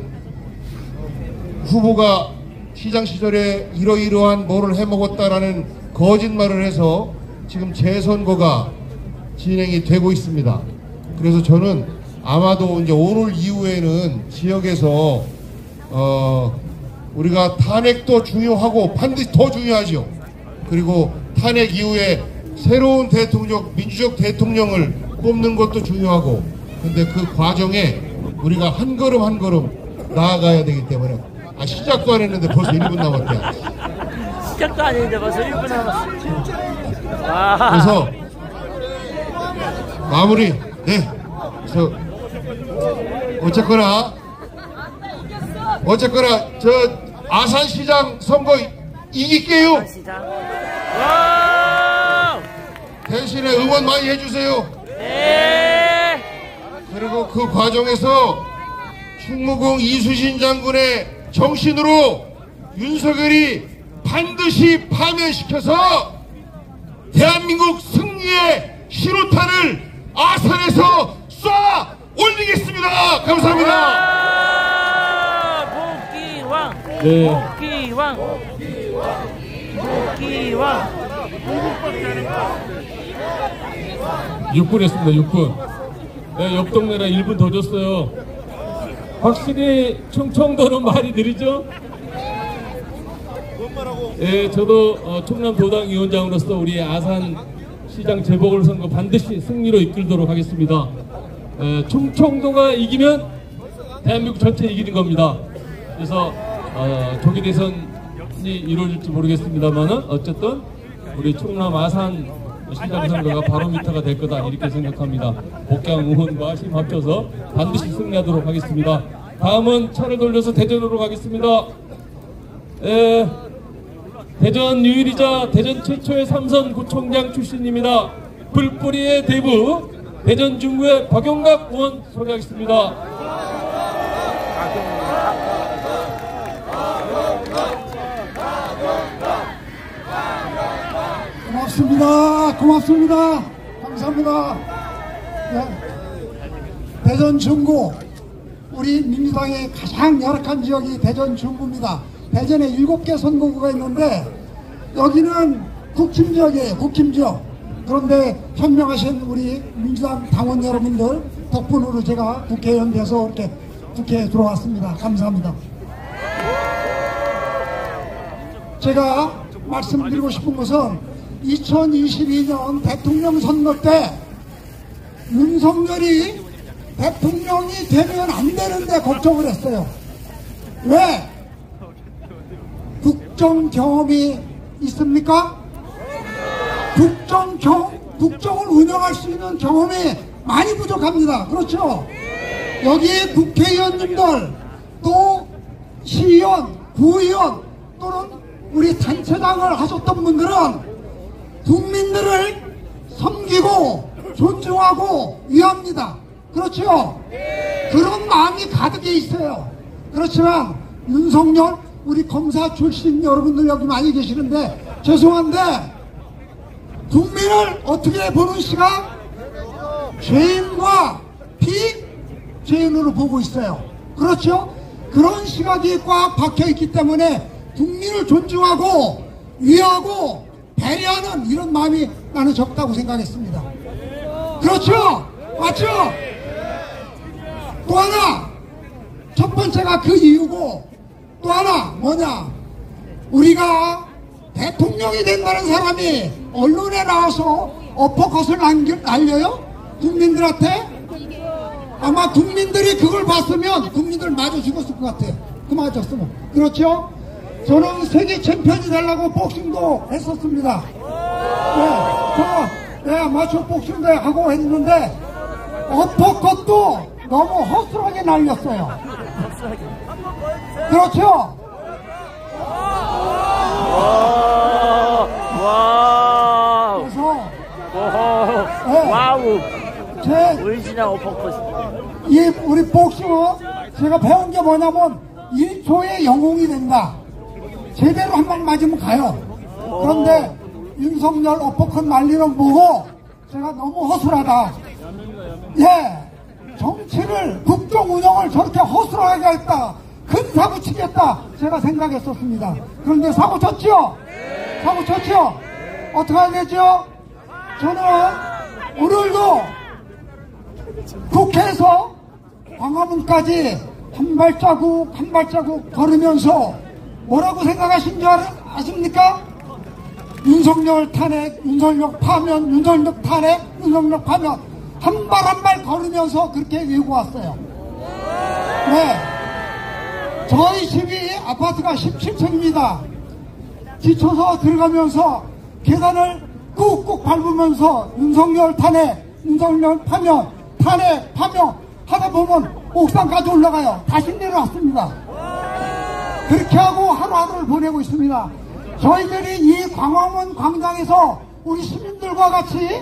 Speaker 6: 후보가 시장 시절에 이러이러한 뭐를 해먹었다라는 거짓말을 해서 지금 재선거가 진행이 되고 있습니다. 그래서 저는 아마도 이제 오늘 이후에는 지역에서 우리가 탄핵도 중요하고 반드시 더 중요하죠. 그리고 탄핵 이후에 새로운 대통령, 민주적 대통령을 뽑는 것도 중요하고, 근데 그 과정에 우리가 한 걸음 한 걸음 나아가야 되기 때문에, 시작도 안 했는데 벌써 1분 남았대.
Speaker 4: 시작도 아닌데 벌써 1분 남았어. 와.
Speaker 6: 그래서 마무리. 네. 그래서 어쨌거나 저 아산시장 선거 이길게요.
Speaker 4: 시장. 와.
Speaker 6: 대신에 응원 많이 해주세요.
Speaker 4: 네.
Speaker 6: 그리고 그 과정에서 충무공 이수신 장군의 정신으로 윤석열이 반드시 파면시켜서 대한민국 승리의 신호탄을 아산에서 쏴 올리겠습니다. 감사합니다.
Speaker 4: 복귀왕.
Speaker 2: 네.
Speaker 4: 복귀왕. 복귀왕.
Speaker 2: 6분 했습니다. 6분. 네, 옆 동네라 1분 더 줬어요. 확실히 충청도는 말이 느리죠? 예, 저도 충남도당위원장으로서 우리 아산시장 재보궐선거 반드시 승리로 이끌도록 하겠습니다. 충청도가 이기면 대한민국 전체 이기는 겁니다. 그래서 조기 대선이 이루어질지 모르겠습니다만은 어쨌든 우리 충남 아산 시장 선거가 바로미터가 될 거다 이렇게 생각합니다. 복강 의원과 힘 합쳐서 반드시 승리하도록 하겠습니다. 다음은 차를 돌려서 대전으로 가겠습니다. 대전 유일이자 대전 최초의 삼선 구청장 출신입니다. 불뿌리의 대부 대전 중구의 박용갑 의원 소개하겠습니다.
Speaker 7: 고맙습니다. 감사합니다. 네. 대전 중구, 우리 민주당의 가장 열악한 지역이 대전 중구입니다. 대전에 7개 선거구가 있는데 여기는 국힘 지역이에요. 국힘 지역. 그런데 현명하신 우리 민주당 당원 여러분들 덕분으로 제가 국회의원 돼서 이렇게 국회에 들어왔습니다. 감사합니다. 제가 말씀드리고 싶은 것은 2022년 대통령 선거 때 윤석열이 대통령이 되면 안 되는데 걱정을 했어요. 왜? 국정 경험이 있습니까? 국정을 운영할 수 있는 경험이 많이 부족합니다. 그렇죠? 여기 국회의원님들, 또 시의원, 구의원, 또는 우리 단체장을 하셨던 분들은 국민들을 섬기고 존중하고 위합니다. 그렇죠? 그런 마음이 가득해 있어요. 그렇지만 윤석열, 우리 검사 출신 여러분들 여기 많이 계시는데 죄송한데 국민을 어떻게 보는 시각? 죄인과 피죄인으로 보고 있어요. 그렇죠? 그런 시각이 꽉 박혀있기 때문에 국민을 존중하고 위하고 배려하는 이런 마음이 나는 적다고 생각했습니다. 그렇죠? 맞죠? 또 하나, 첫 번째가 그 이유고, 또 하나 뭐냐, 우리가 대통령이 된다는 사람이 언론에 나와서 어퍼컷을 날려요? 국민들한테? 아마 국민들이 그걸 봤으면 국민들 마저 죽었을 것 같아요. 그 맞았으면. 그렇죠? 저는 세계 챔피언이 되려고 복싱도 했었습니다. 네, 아마추어 복싱도 하고 했는데 어퍼컷도 너무 허술하게 날렸어요. 그렇죠?
Speaker 4: 와.
Speaker 7: 그래서
Speaker 4: 와우.
Speaker 7: 제
Speaker 4: 오리지널 어퍼컷.
Speaker 7: 이 우리 복싱은 제가 배운 게 뭐냐면 1초의 영웅이 된다. 제대로 한 방 맞으면 가요. 그런데 윤석열 어퍼컷 날리는 보고 제가 너무 허술하다. 예, 정치를, 국정 운영을 저렇게 허술하게 했다. 큰 사고 치겠다. 제가 생각했었습니다. 그런데 사고 쳤죠? 사고 쳤죠? 어떻게 해야 되죠? 저는 오늘도 국회에서 광화문까지 한 발자국 한 발자국 걸으면서 뭐라고 생각하신 줄 아십니까? 윤석열 탄핵, 윤석열 파면, 윤석열 탄핵, 윤석열 파면 한 발 한 발 걸으면서 그렇게 외고 왔어요. 네. 저희 집이 아파트가 17층입니다. 지쳐서 들어가면서 계단을 꾹꾹 밟으면서 윤석열 탄핵, 윤석열 파면, 탄핵, 파면 하다 보면 옥상까지 올라가요. 다시 내려왔습니다. 그렇게 하고 하루하루를 보내고 있습니다. 저희들이 이 광화문 광장에서 우리 시민들과 같이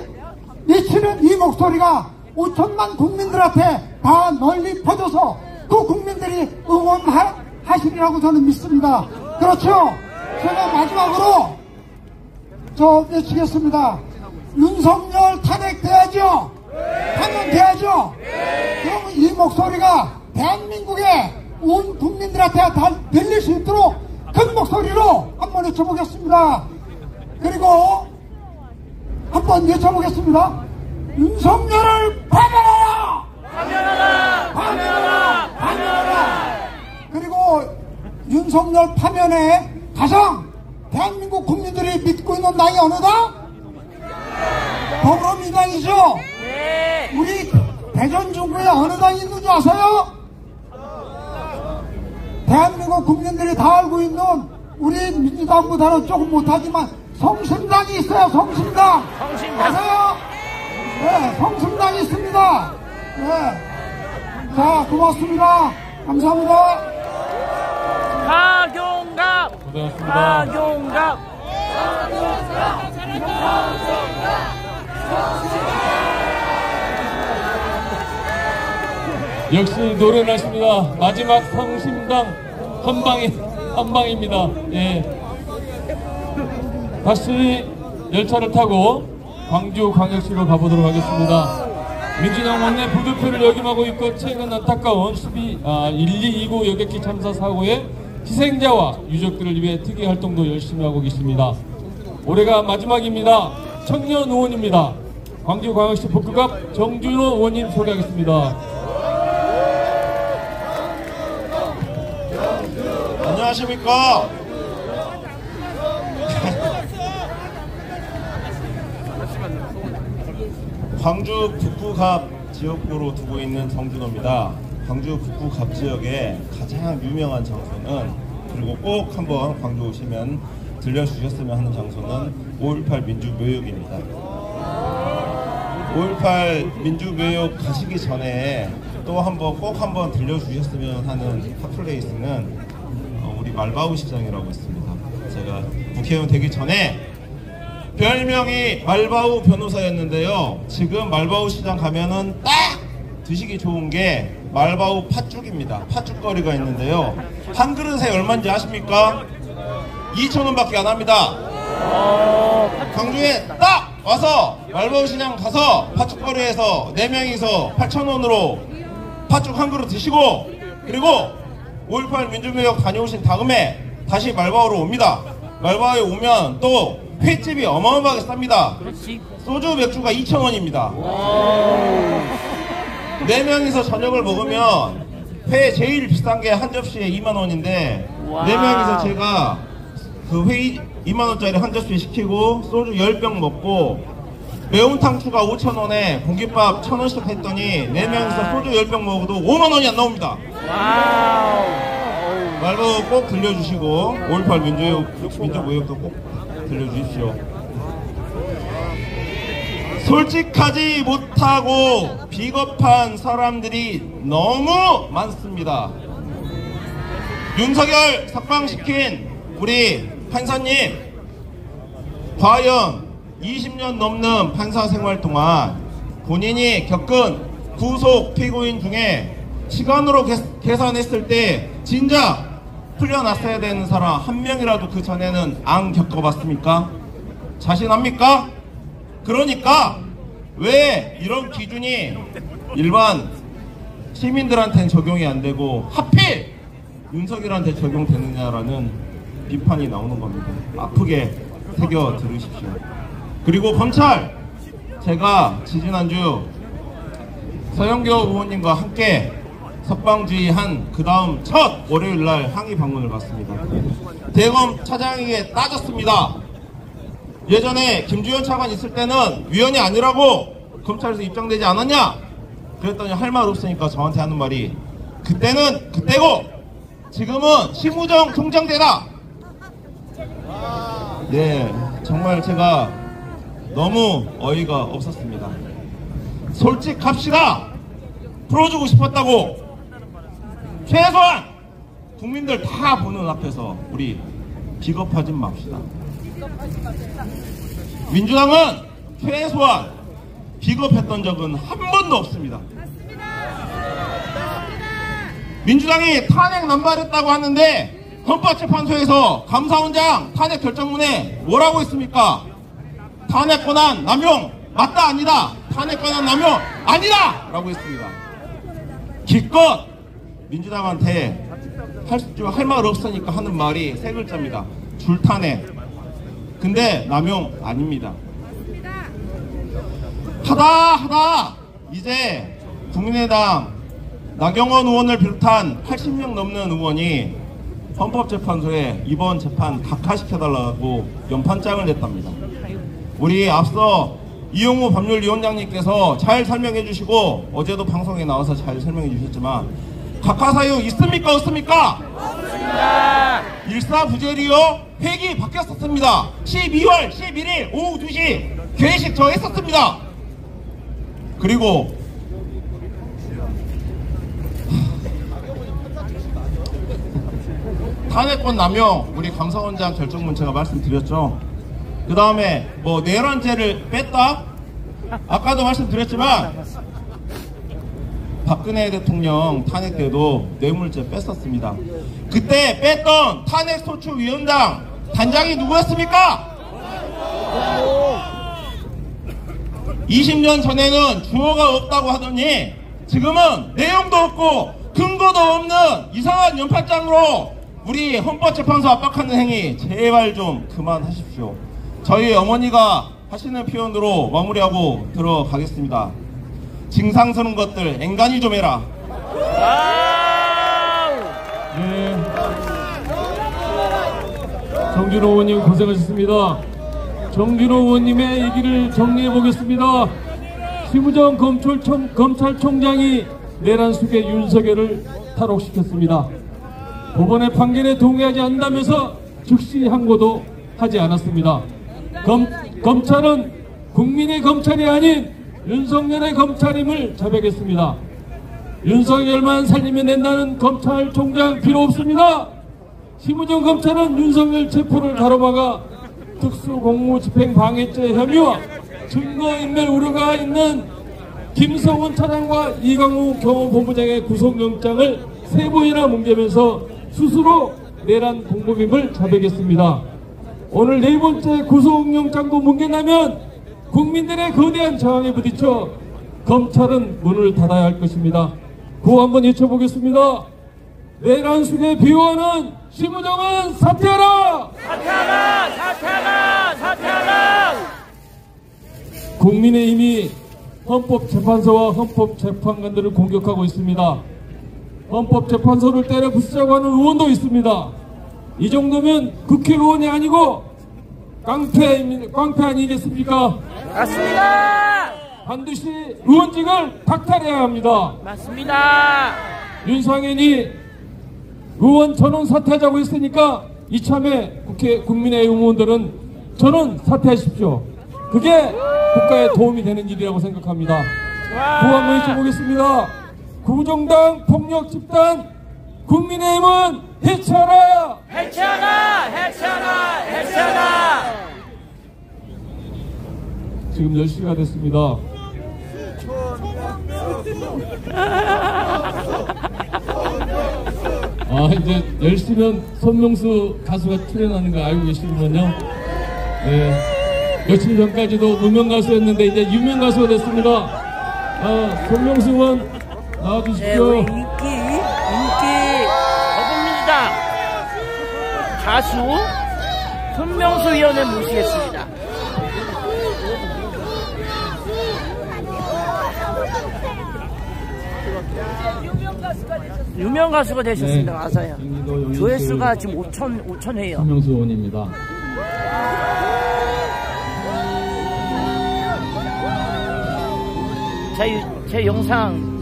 Speaker 7: 외치는 이 목소리가 5천만 국민들한테 다 널리 퍼져서 그 국민들이 응원하시리라고 저는 믿습니다. 그렇죠? 제가 마지막으로 외치겠습니다. 윤석열 탄핵돼야죠? 탄핵돼야죠? 그럼 이 목소리가 대한민국의 온 국민들한테 다 들릴 수 있도록 큰 목소리로 한번 외쳐보겠습니다. 그리고 한번 외쳐보겠습니다. 윤석열을 파면하라! 파면하라! 파면하라! 파면하라! 그리고 윤석열 파면에 가장 대한민국 국민들이 믿고 있는 당이 어느 당? 더불어민주당이죠?
Speaker 4: 네.
Speaker 7: 우리 대전 중구에 어느 당이 있는지 아세요? 대한민국 국민들이 다 알고 있는 우리 민주당보다는 조금 못하지만 성심당이 있어요. 성심당. 아세요? 네, 성심당이 있습니다. 네. 자, 고맙습니다. 감사합니다.
Speaker 4: 박용갑.
Speaker 2: 고생하셨습니다.
Speaker 4: 박용갑.
Speaker 2: 역시 노련하십니다. 마지막 성심당 한방입니다. 예. 다시 열차를 타고 광주광역시로 가보도록 하겠습니다. 민주당 원내 부득표를 역임하고 있고 최근 안타까운 1229 여객기 참사 사고의 희생자와 유족들을 위해 특이 활동도 열심히 하고 계십니다. 올해가 마지막입니다. 청년 의원입니다. 광주광역시 복구갑 정준호 의원님 소개하겠습니다.
Speaker 8: 안녕하십니까. 광주 북구갑 지역구로 두고 있는 정준호입니다. 광주 북구갑 지역의 가장 유명한 장소는, 그리고 꼭 한번 광주 오시면 들려주셨으면 하는 장소는 5.18 민주묘역입니다. 5.18 민주묘역 가시기 전에 또 한번 꼭 한번 들려주셨으면 하는 핫플레이스는 우리 말바우 시장이라고 있습니다. 제가 국회의원 되기 전에 별명이 말바우 변호사였는데요. 지금 말바우 시장 가면은 딱 드시기 좋은 게 말바우 팥죽입니다. 팥죽거리가 있는데요. 한 그릇에 얼마인지 아십니까? 2,000원밖에 안 합니다. 광주에 딱 와서 말바우 시장 가서 팥죽거리에서 4명이서 8,000원으로 팥죽 한 그릇 드시고, 그리고 5.18 민주묘역 다녀오신 다음에 다시 말바우로 옵니다. 말바우에 오면 또 횟집이 어마어마하게 쌉니다. 소주 맥주가 2,000원입니다. 4명이서 저녁을 먹으면 회 제일 비싼 게 한 접시에 2만원인데 4명이서 제가 그 회 2만원짜리 한 접시 시키고 소주 10병 먹고 매운탕 추가 5,000원에 공깃밥 1,000원씩 했더니 4명이서 소주 10병 먹어도 5만원이 안 나옵니다. 말바우 꼭 들려주시고 5.18 민주묘역도 꼭 들려주십시오. 솔직하지 못하고 비겁한 사람들이 너무 많습니다. 윤석열 석방시킨 우리 판사님, 과연 20년 넘는 판사 생활 동안 본인이 겪은 구속 피고인 중에 시간으로 계산했을 때 진작 풀려났어야 되는 사람 한 명이라도 그 전에는 안 겪어봤습니까? 자신합니까? 그러니까 왜 이런 기준이 일반 시민들한테는 적용이 안 되고 하필 윤석열한테 적용되느냐라는 비판이 나오는 겁니다. 아프게 새겨 들으십시오. 그리고 검찰, 제가 지지난주 서영교 의원님과 함께 석방주의한 그 다음 첫 월요일날 항의 방문을 갔습니다. 대검 차장에게 따졌습니다. 예전에 김주현 차관 있을 때는 위원이 아니라고 검찰에서 입장되지 않았냐? 그랬더니 할 말 없으니까 저한테 하는 말이 그때는 그때고 지금은 심우정 총장대다. 네, 정말 제가 너무 어이가 없었습니다. 솔직합시다. 풀어주고 싶었다고. 최소한 국민들 다 보는 앞에서 우리 비겁하진 맙시다. 민주당은 최소한 비겁했던 적은 한 번도 없습니다. 민주당이 탄핵 남발했다고 하는데 헌법재판소에서 감사원장 탄핵 결정문에 뭐라고 했습니까? 탄핵 권한 남용 맞다 아니다. 탄핵 권한 남용 아니다 라고 했습니다. 기껏 민주당한테 할 말 없으니까 하는 말이 세 글자입니다. 줄탄핵. 근데 남용 아닙니다. 하다 이제 국민의당 나경원 의원을 비롯한 80명 넘는 의원이 헌법재판소에 이번 재판 각하시켜달라고 연판장을 냈답니다. 우리 앞서 이용우 법률위원장님께서 잘 설명해 주시고 어제도 방송에 나와서 잘 설명해 주셨지만 각하사유 있습니까 없습니까? 없습니다. 일사부재리요 회기 바뀌었었습니다. 12월 11일 오후 2시 개회식 저 했었습니다. 그리고 탄핵권 남용 우리 감사원장 결정문 제가 말씀드렸죠. 그 다음에 뭐 내란죄를 뺐다? 아까도 말씀드렸지만 박근혜 대통령 탄핵 때도 뇌물죄 뺐었습니다. 그때 뺐던 탄핵소추위원장 단장이 누구였습니까? 20년 전에는 주어가 없다고 하더니 지금은 내용도 없고 근거도 없는 이상한 연판장으로 우리 헌법재판소 압박하는 행위 제발 좀 그만하십시오. 저희 어머니가 하시는 표현으로 마무리하고 들어가겠습니다. 징상스러운 것들 앵간히 좀 해라.
Speaker 2: 네. 정준호 의원님 고생하셨습니다. 정준호 의원님의 얘기를 정리해 보겠습니다. 심우정 검찰총장이 내란 수괴 윤석열을 탈옥시켰습니다. 법원의 판결에 동의하지 않는다면서 즉시 항고도 하지 않았습니다. 검찰은 국민의 검찰이 아닌 윤석열의 검찰임을 자백했습니다. 윤석열만 살리면 된다는 검찰총장 필요 없습니다. 심우정 검찰은 윤석열 체포를 가로막아 특수공무집행방해죄 혐의와 증거인멸 우려가 있는 김성훈 차장과 이강우 경호본부장의 구속영장을 3번이나 뭉개면서 스스로 내란 공범임을 자백했습니다. 오늘 4번째 구속영장도 뭉갠다면 국민들의 거대한 저항에 부딪혀 검찰은 문을 닫아야 할 것입니다. 구호 한번 외쳐보겠습니다. 내란 수괴 비호하는 심우정은 사퇴하라!
Speaker 4: 사퇴하라! 사퇴하라! 사퇴하라!
Speaker 2: 국민의힘이 헌법재판소와 헌법재판관들을 공격하고 있습니다. 헌법재판소를 때려 부수자고 하는 의원도 있습니다. 이 정도면 국회의원이 아니고 깡패 아니겠습니까?
Speaker 4: 맞습니다.
Speaker 2: 반드시 의원직을 박탈해야 합니다.
Speaker 4: 맞습니다.
Speaker 2: 윤상현이 의원 전원 사퇴하자고 했으니까 이참에 국민의힘 의원들은 전원 사퇴하십시오. 그게 국가에 도움이 되는 일이라고 생각합니다. 구호 한번 해줘보겠습니다. 구정당 폭력 집단 국민의힘은 해체하라!
Speaker 4: 해체하라! 해체하라! 해체하라!
Speaker 2: 지금 10시가 됐습니다. 이제 10시면 손명수 가수가 출연하는 거 알고 계시는군요. 네. 며칠 전까지도 무명 가수였는데 이제 유명 가수가 됐습니다. 손명수 의원 나와주십시오.
Speaker 4: 네, 인기 더불어민주당 가수 손명수 의원을 모시겠습니다. 유명 가수가 되셨습니다.
Speaker 2: 네,
Speaker 4: 맞아요. 조회수가 지금 5천 회요.
Speaker 2: 손명수 의원입니다.
Speaker 4: 제 영상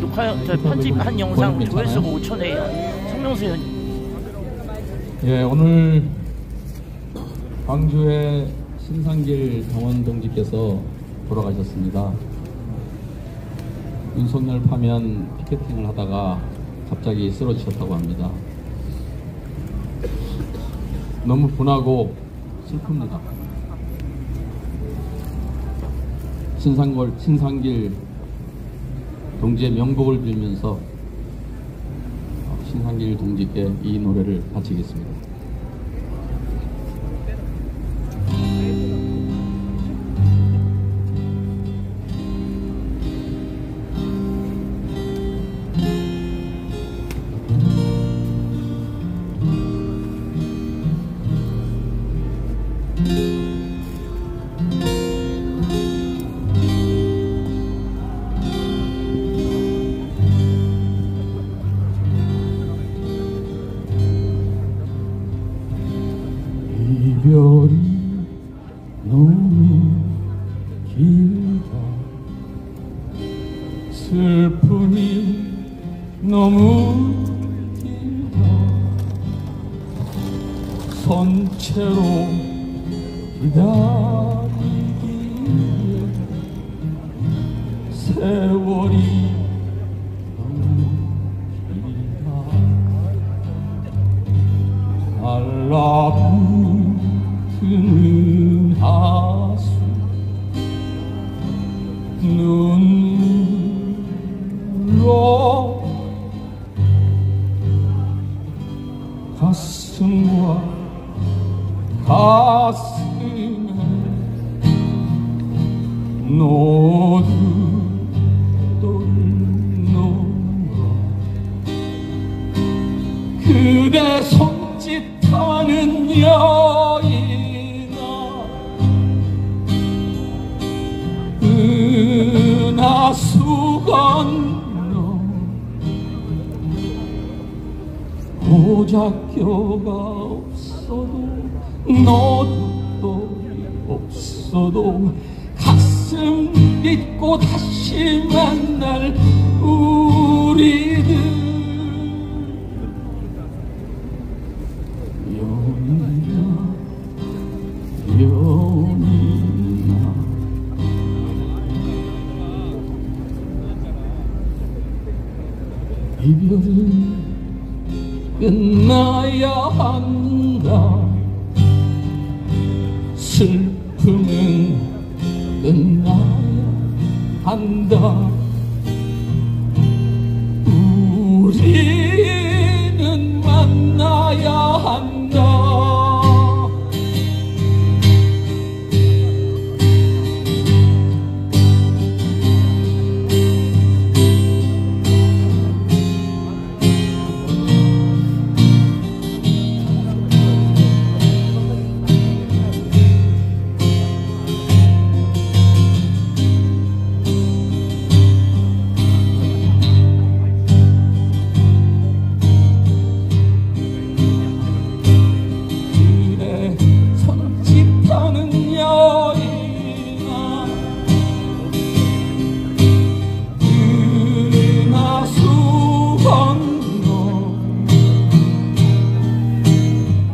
Speaker 4: 편집한 영상 조회수가 5,000회예요. 성명수 의원님.
Speaker 2: 예, 오늘 광주의 신상길 당원 동지께서 돌아가셨습니다. 윤석열 파면 피켓팅을 하다가 갑자기 쓰러지셨다고 합니다. 너무 분하고 슬픕니다. 신상길 동지의 명복을 빌면서 신상길 동지께 이 노래를 바치겠습니다.
Speaker 9: 이별이 너무 길다. 슬픔이 너무 길다. 선체로 기다리기에 세월이 너무 길다. 달라붙는 하수 눈물로 가슴과 가슴에 노두돌 놓아 그대 손짓하는 여인아 은하수 건너 고작교가 없어도 너도 없어도 가슴 딛고 다시 만날 우리들 연이나 이별은 끝나야 한다. 슬픔은 끝나야 한다. 우리는 만나야 한다.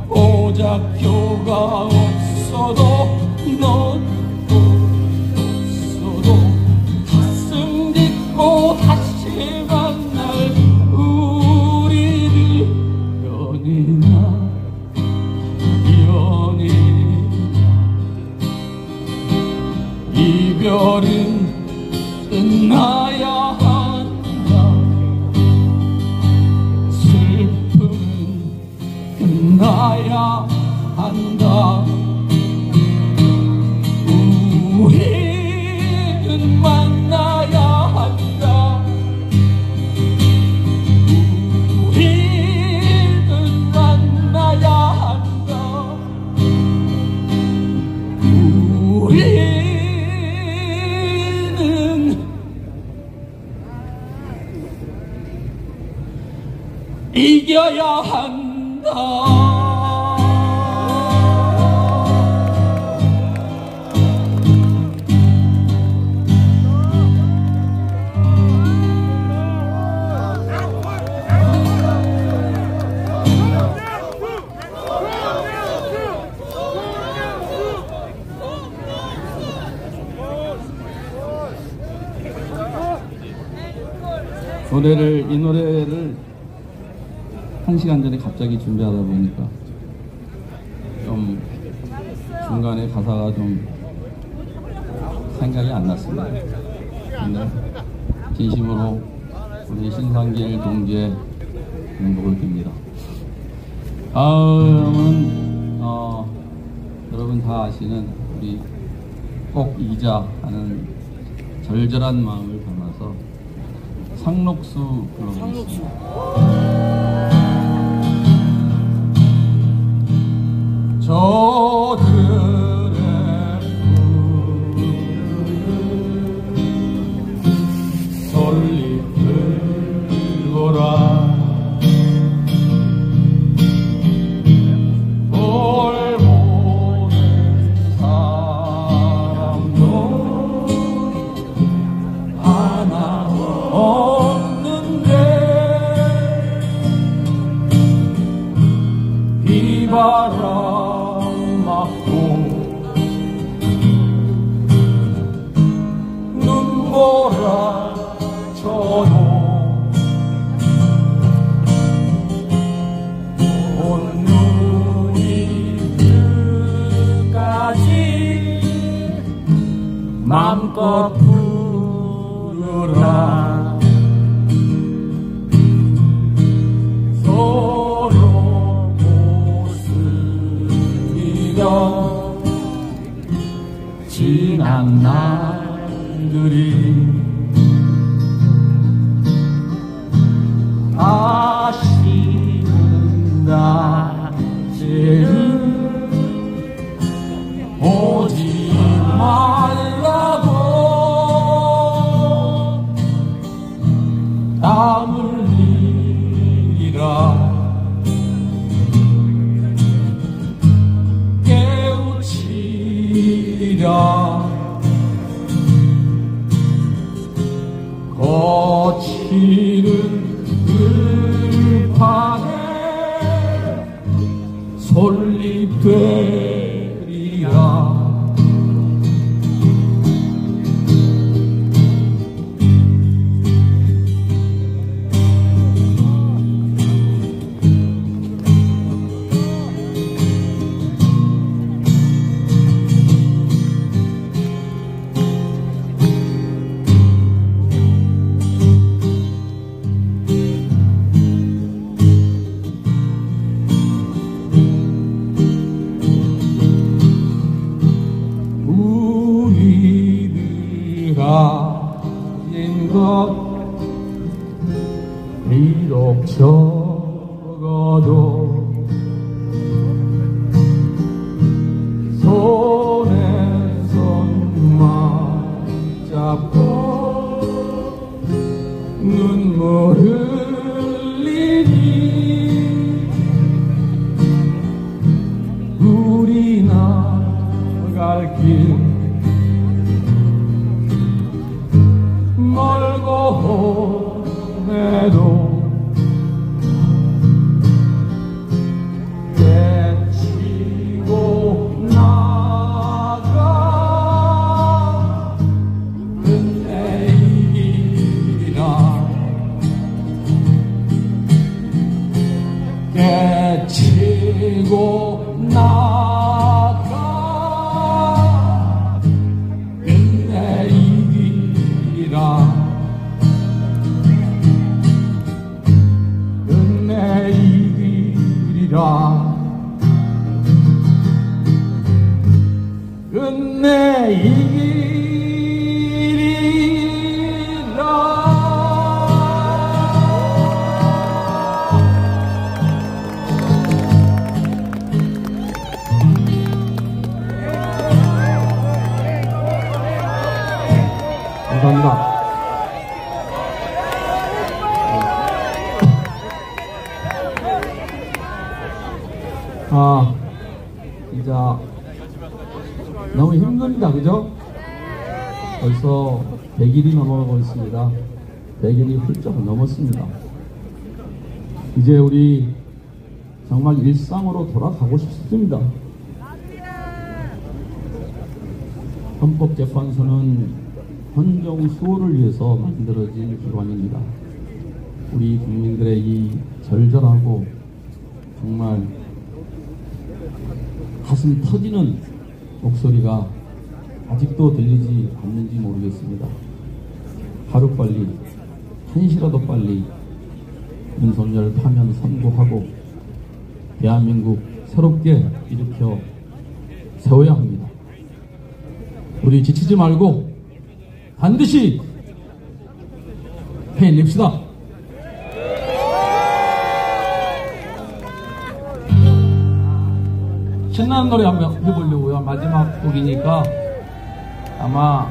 Speaker 9: 고작교가 없어도 너도 없어도 가슴 딛고 다시 만날 우리들 연이나 이별은 끝나야 한다. 슬픔은 끝나야 한다. 우리는 만나야 한다. 우리는 만나야 한다. 우리는 이겨야 한다. 이 노래를 1시간 전에 갑자기 준비하다 보니까 좀 중간에 가사가 좀 생각이 안 났습니다. 근데 진심으로 우리 신상길 동지의 행복을 빕니다. 다음은 여러분 다 아시는 우리 꼭 잊자 하는 절절한 마음을 담아서 상록수 불러보겠습니다. 저들의 솔잎을 보라 뭘 보는 사람도 하나 없는데 비바람 맞고 눈보라쳐도 온눈이 끝까지 맘껏 부르라 서로 웃으며 지난 날들이 아쉬운 낮에는 오지 말라고 땀 흘리라 깨우치리라 거치는 들판에 솔잎되리라 가진 것 비록 적어도 손에 손만 잡고 눈물 흘리니 우리 나갈 길 멀고 해도 깨치고 나가 끝내기라 깨치고 나가 끝내기라 감사합니다. 진짜 너무 힘듭니다. 그죠? 벌써 100일이 넘어가고 있습니다. 100일이 훌쩍 넘었습니다. 이제 우리 정말 일상으로 돌아가고 싶습니다. 헌법재판소는 헌정 수호를 위해서 만들어진 기관입니다. 우리 국민들의 이 절절하고 정말 가슴 터지는 목소리가 아직도 들리지 않는지 모르겠습니다. 하루빨리, 한시라도 빨리 윤석열 파면 선고하고 대한민국 새롭게 일으켜 세워야 합니다. 우리 지치지 말고 반드시 해냅시다. 신나는 노래 한번 해보려고요. 마지막 곡이니까 아마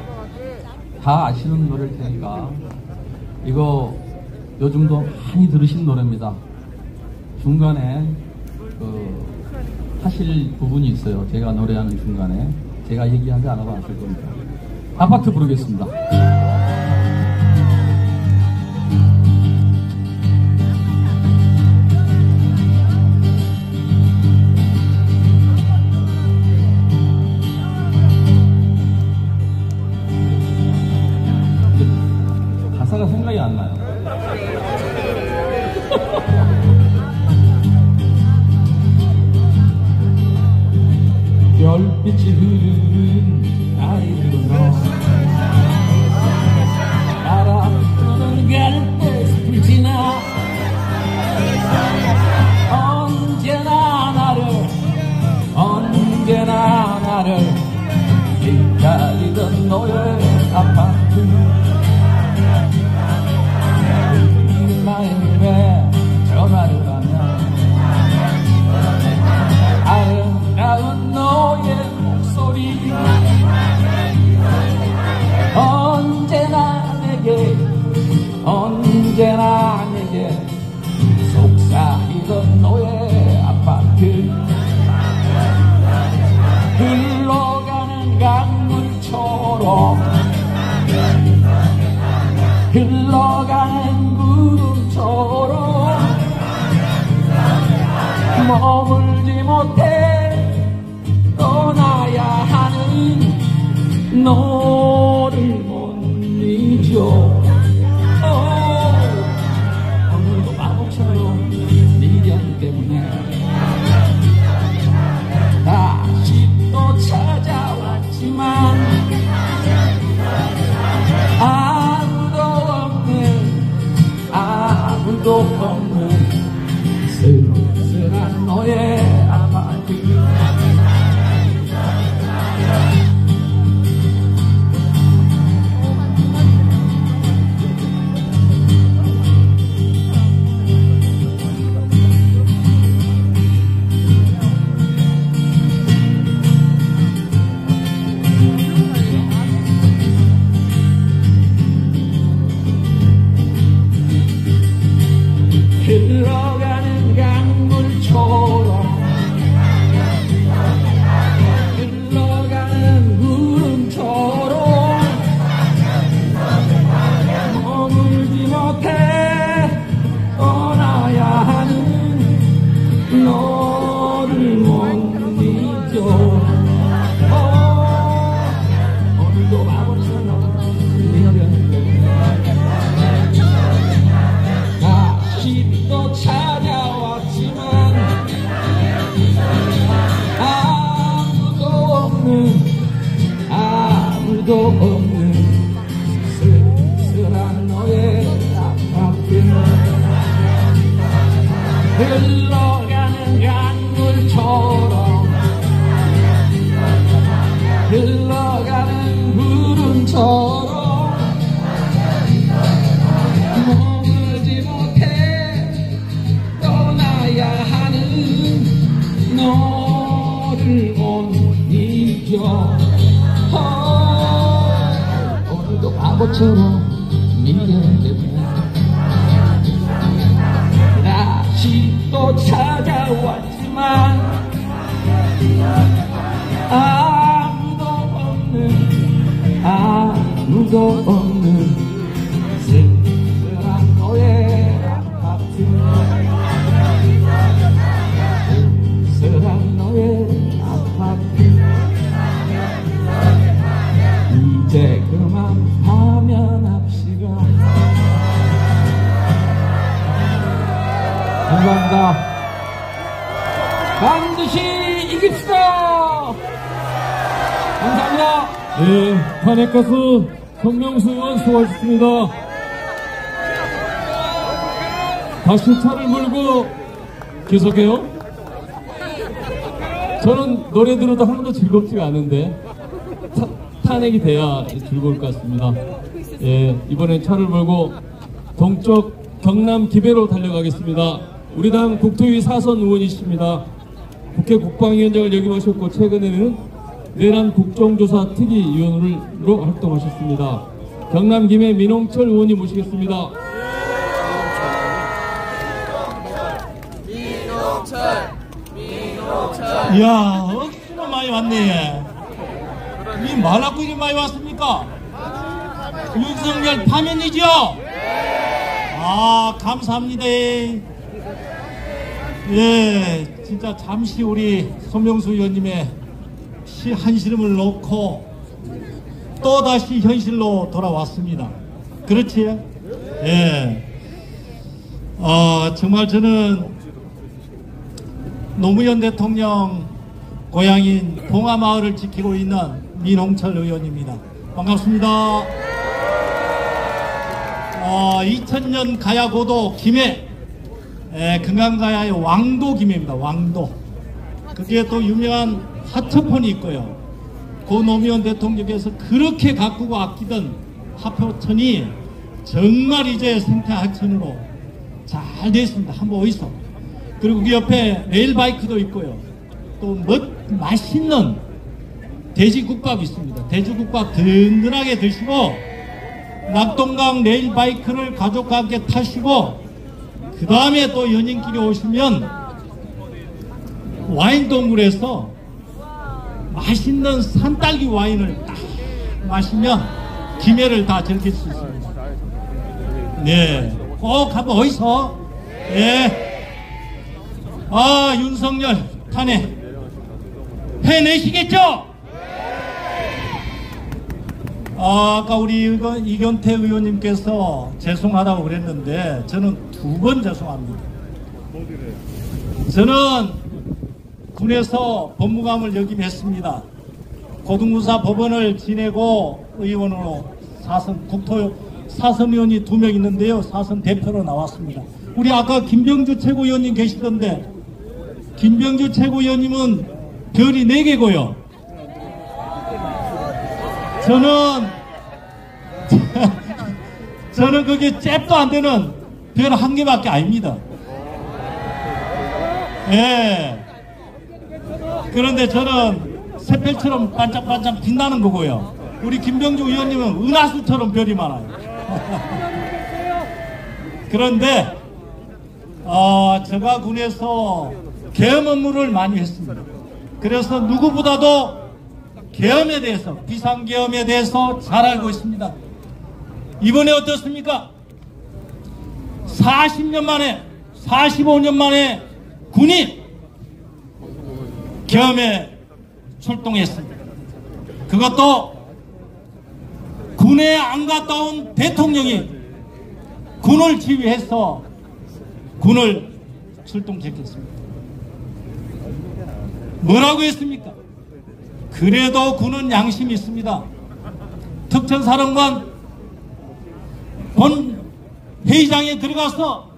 Speaker 9: 다 아시는 노래일 테니까. 이거 요즘도 많이 들으신 노래입니다. 중간에 하실 부분이 있어요. 제가 노래하는 중간에 제가 얘기하지 않아도 아실 겁니다. 아파트 부르겠습니다. 가사가 생각이 안 나요. 별빛이 흐르는 아이들은 바람 부는 갈대숲을 지나 언제나 나를 기다리던 너의 아파트 이 마음에 전화를 하면 아름다운 너의 목소리 언제나 내게 속삭이던 너의 아파트 흘러가는 강물처럼 흘러가는 구름처럼 머물지 못해 떠나야 하는 너를 못 잊어. 오늘도 바보처럼 미련 때문에 다시 또 찾아왔지만 아무도 없는 쓸쓸한 너의 아파트 흘러가는 강물처럼 흘러가는 구름처럼 머물지 못해 떠나야 하는 너를 못 잊어. 오늘도 바보처럼 미련 다시 또 찾아왔지만 아무도 없는 쓸쓸한 너의 아파트 흘러가는 강물처럼 흘러가는 구름처럼 머물지 못해 떠나야 하는 너를 못 잊어. 오늘도 바보처럼 미련 때문에 다시 또 찾아왔지만 아무도 없는 쓸쓸한 너의 아파트 쓸쓸한 너의 아파트 이제 그만 파면합시다.
Speaker 2: 고맙습니다. 반드시 이깁시다. 감사합니다. 네, 탄핵가수 성명수 의원 수고하셨습니다. 다시 차를 몰고 계속해요. 저는 노래 들어도 하나도 즐겁지가 않은데 탄핵이 돼야 즐거울 것 같습니다. 예, 이번엔 차를 몰고 동쪽 경남 기배로 달려가겠습니다. 우리 당 국토위 사선 의원이십니다. 국회 국방위원장을 역임하셨고 최근에는 내란 국정조사 특위위원으로 활동하셨습니다. 경남 김해 민홍철 의원님 모시겠습니다.
Speaker 3: 이야, 억수로 많이 왔네. 이 말라고 이렇게 많이 왔습니까? 윤석열 파면이죠? 아, 감사합니다. 예, 진짜 잠시 우리 손명수 의원님의 시 한시름을 놓고 또다시 현실로 돌아왔습니다. 그렇지? 예. 정말 저는 노무현 대통령 고향인 봉하마을을 지키고 있는 민홍철 의원입니다. 반갑습니다. 2000년 가야고도 김해, 금강가야의 왕도 김해입니다. 왕도. 그게 또 유명한 하천이 있고요. 고 노무현 대통령께서 그렇게 가꾸고 아끼던 하포천이 정말 이제 생태 하천으로 잘 됐습니다. 한번 어디서. 그리고 그 옆에 레일바이크도 있고요. 또 맛있는 돼지국밥 있습니다. 돼지국밥 든든하게 드시고 낙동강 레일바이크를 가족과 함께 타시고 그 다음에 또 연인끼리 오시면 와인 동굴에서 맛있는 산딸기 와인을 딱 마시면 김해를 다 즐길 수 있습니다. 네, 꼭 한번 어디서 네. 윤석열 탄핵 해내시겠죠? 아까 우리 이견태 의원님께서 죄송하다고 그랬는데 저는 2번 죄송합니다. 저는 군에서 법무감을 역임했습니다. 고등부사 법원을 지내고 의원으로 국토 사선 의원이 2명 있는데요. 사선 대표로 나왔습니다. 우리 아까 김병주 최고위원님 계시던데 김병주 최고위원님은 별이 4개고요. 저는 그게 잽도 안 되는 별 1개밖에 아닙니다. 예. 그런데 저는 새별처럼 반짝반짝 빛나는 거고요. 우리 김병주 의원님은 은하수처럼 별이 많아요. 그런데 제가 군에서 계엄 업무를 많이 했습니다. 그래서 누구보다도 계엄에 대해서, 비상계엄에 대해서 잘 알고 있습니다. 이번에 어떻습니까? 40년 만에, 45년 만에 군이 계엄에 출동했습니다. 그것도 군에 안 갔다 온 대통령이 군을 지휘해서 군을 출동시켰습니다. 뭐라고 했습니까? 그래도 군은 양심이 있습니다. 특전사령관 본 회의장에 들어가서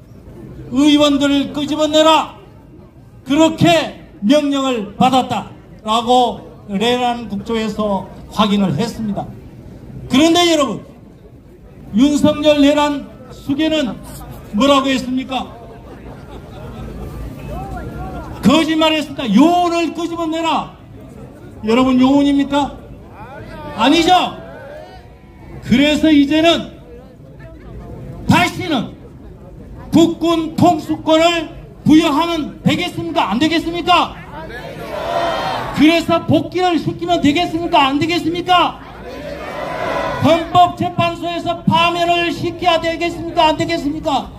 Speaker 3: 의원들을 끄집어내라, 그렇게 명령을 받았다라고 내란 국조에서 확인을 했습니다. 그런데 여러분, 윤석열 내란 수계는 뭐라고 했습니까? 거짓말했습니다. 요원을 끄집어내라. 여러분, 요원입니까? 아니죠. 그래서 이제는 다시는 국군 통수권을 부여하면 되겠습니까? 안 되겠습니까? 그래서 복귀를 시키면 되겠습니까? 안 되겠습니까? 헌법재판소에서 파면을 시켜야 되겠습니까? 안 되겠습니까?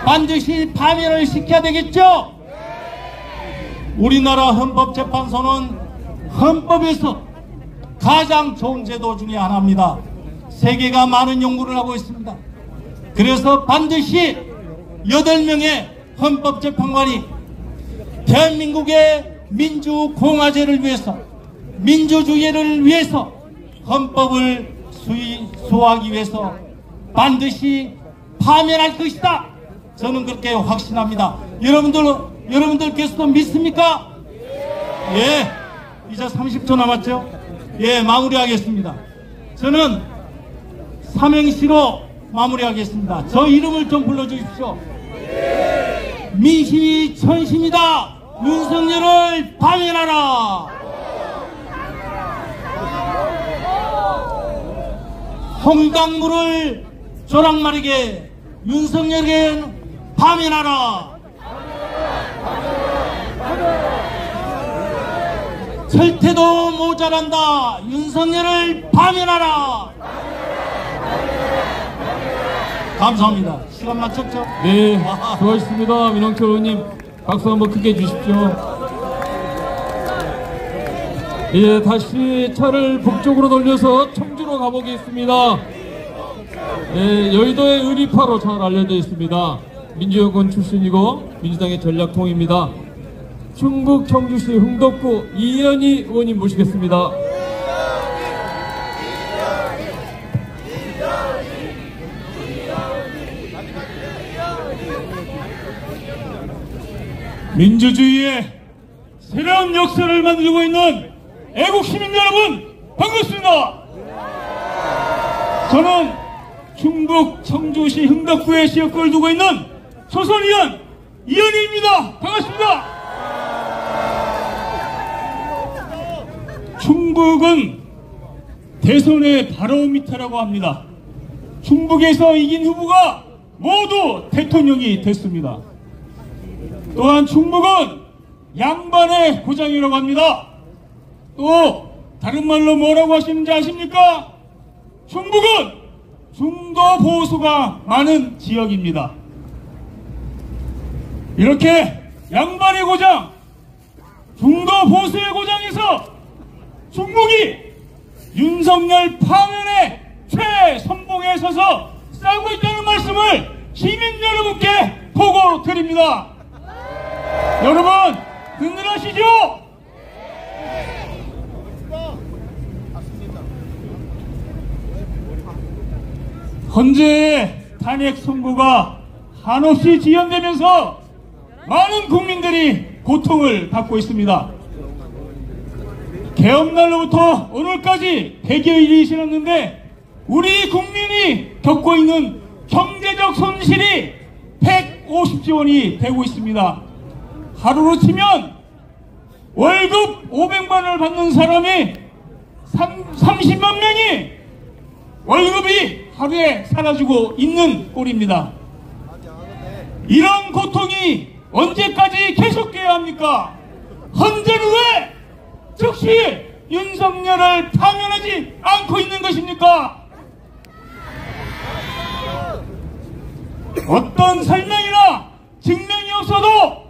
Speaker 3: 반드시 파면을 시켜야 되겠죠? 우리나라 헌법재판소는 헌법에서 가장 좋은 제도 중에 하나입니다. 세계가 많은 연구를 하고 있습니다. 그래서 반드시
Speaker 10: 8명의 헌법재판관이 대한민국의 민주공화제를 위해서, 민주주의를 위해서 헌법을 수호하기 위해서 반드시 파면할 것이다. 저는 그렇게 확신합니다. 여러분들께서도 믿습니까? 예, 이제 30초 남았죠? 예, 마무리하겠습니다. 저는 삼행시로 마무리하겠습니다. 저 이름을 좀 불러주십시오. 민심이 천심이다. 윤석열을 파면하라. 홍당무를 조랑말에게, 윤석열에게 파면하라. 절대도 모자란다. 윤석열을 파면하라. 감사합니다. 시간 맞췄죠?
Speaker 2: 네, 수고하셨습니다. 민홍철 의원님, 박수 한번 크게 주십시오. 예, 다시 차를 북쪽으로 돌려서 청주로 가보겠습니다. 예, 여의도의 의리파로 잘 알려져 있습니다. 민주연구원 출신이고 민주당의 전략통입니다. 충북 청주시 흥덕구 이현희 의원님 모시겠습니다.
Speaker 11: 민주주의의 새로운 역사를 만들고 있는 애국시민 여러분, 반갑습니다. 저는 충북 청주시 흥덕구에 지역구를 두고 있는 조선의원 이현희입니다. 반갑습니다. 충북은 대선의 바로 밑이라고 합니다. 충북에서 이긴 후보가 모두 대통령이 됐습니다. 또한 충북은 양반의 고장이라고 합니다. 또 다른 말로 뭐라고 하시는지 아십니까? 충북은 중도 보수가 많은 지역입니다. 이렇게 양반의 고장, 중도 보수의 고장에서 충북이 윤석열 파면의 최선봉에 서서 싸우고 있다는 말씀을 시민 여러분께 보고 드립니다. 여러분, 든든하시죠? 현재 탄핵 선고가 한없이 지연되면서 많은 국민들이 고통을 받고 있습니다. 개업날로부터 오늘까지 100여일이 지났는데 우리 국민이 겪고 있는 경제적 손실이 150조 원이 되고 있습니다. 하루로 치면 월급 500만 원을 받는 사람이 30만 명이 월급이 하루에 사라지고 있는 꼴입니다. 이런 고통이 언제까지 계속돼야 합니까? 헌재는 왜 즉시 윤석열을 파면하지 않고 있는 것입니까? 어떤 설명이나 증명이 없어도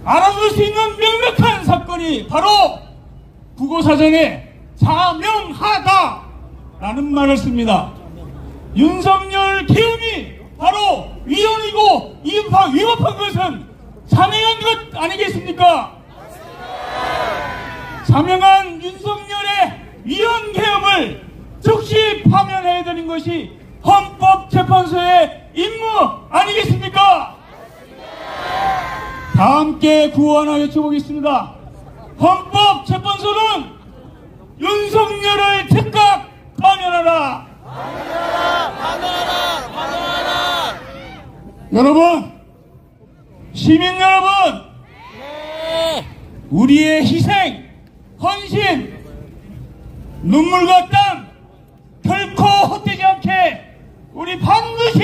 Speaker 11: 알아볼 수 있는 명백한 사건이 바로 국어사전에 자명하다 라는 말을 씁니다. 윤석열 계엄이 바로 위헌이고 위법한 것은 자명한 것 아니겠습니까? 자명한 윤석열의 위헌 계엄을 즉시 파면해야 되는 것이 헌법재판소의 임무 아니겠습니까? 다 함께 구호 하나 외쳐보겠습니다. 헌법재판소는 윤석열을 즉각 파면하라! 파면하라! 여러분, 시민 여러분, 우리의 희생, 헌신, 눈물과 땀 결코 헛되지 않게 우리 반드시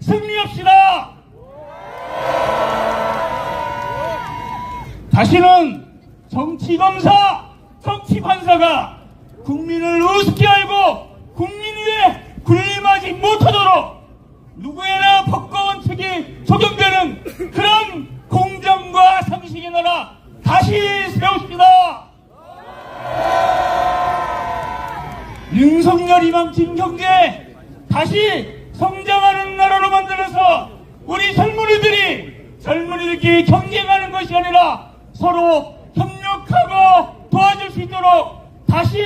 Speaker 11: 승리합시다. 다시는 정치검사, 정치판사가 국민을 우습게 알고 국민 위에 군림하지 못하도록 누구에나 법과 원칙이 적용되는 그런 공정과 상식의 나라 다시 세웁시다. 윤석열 이망친 경제 다시 성장하는 나라로 만들어서 우리 젊은이들끼리 경쟁하는 것이 아니라 서로 협력하고 도와줄 수 있도록 다시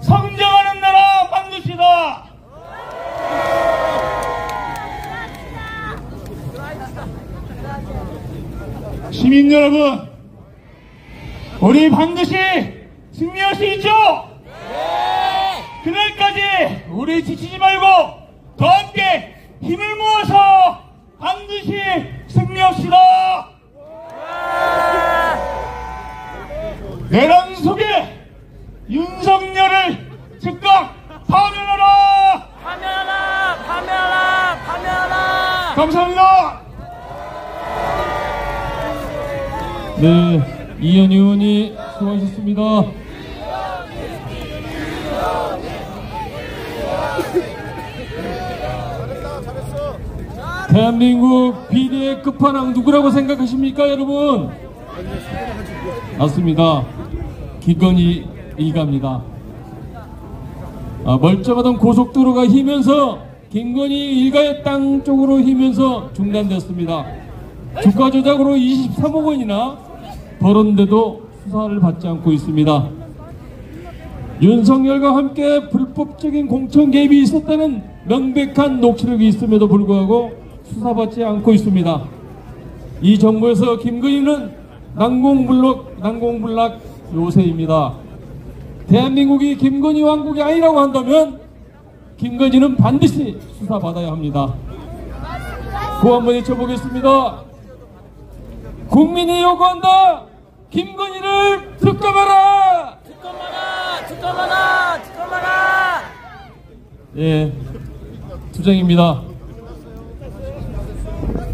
Speaker 11: 성장하는 나라 만듭시다. 시민 여러분, 우리 반드시 승리할 수 있죠? 그날까지 우리 지치지 말고 더 함께 힘을 모아서 반드시 승리합시다. 내란 속에 윤석열을 즉각 파면하라!
Speaker 4: 파면하라! 파면하라! 파면하라!
Speaker 11: 감사합니다.
Speaker 2: 네, 이현 의원이 수고하셨습니다. 대한민국 비리의 끝판왕 누구라고 생각하십니까, 여러분? 맞습니다. 김건희 일가입니다. 멀쩡하던 고속도로가 휘면서 김건희 일가의 땅 쪽으로 휘면서 중단됐습니다. 주가 조작으로 23억 원이나 벌었는데도 수사를 받지 않고 있습니다. 윤석열과 함께 불법적인 공천 개입이 있었다는 명백한 녹취록이 있음에도 불구하고 수사받지 않고 있습니다. 이 정부에서 김건희는 난공불락 요새입니다. 대한민국이 김건희 왕국이 아니라고 한다면 김건희는 반드시 수사받아야 합니다. 구호 한번 외쳐보겠습니다. 국민이 요구한다. 김건희를 특검하라.
Speaker 4: 특검하라! 특검하라! 특검하라!
Speaker 2: 예, 투쟁입니다.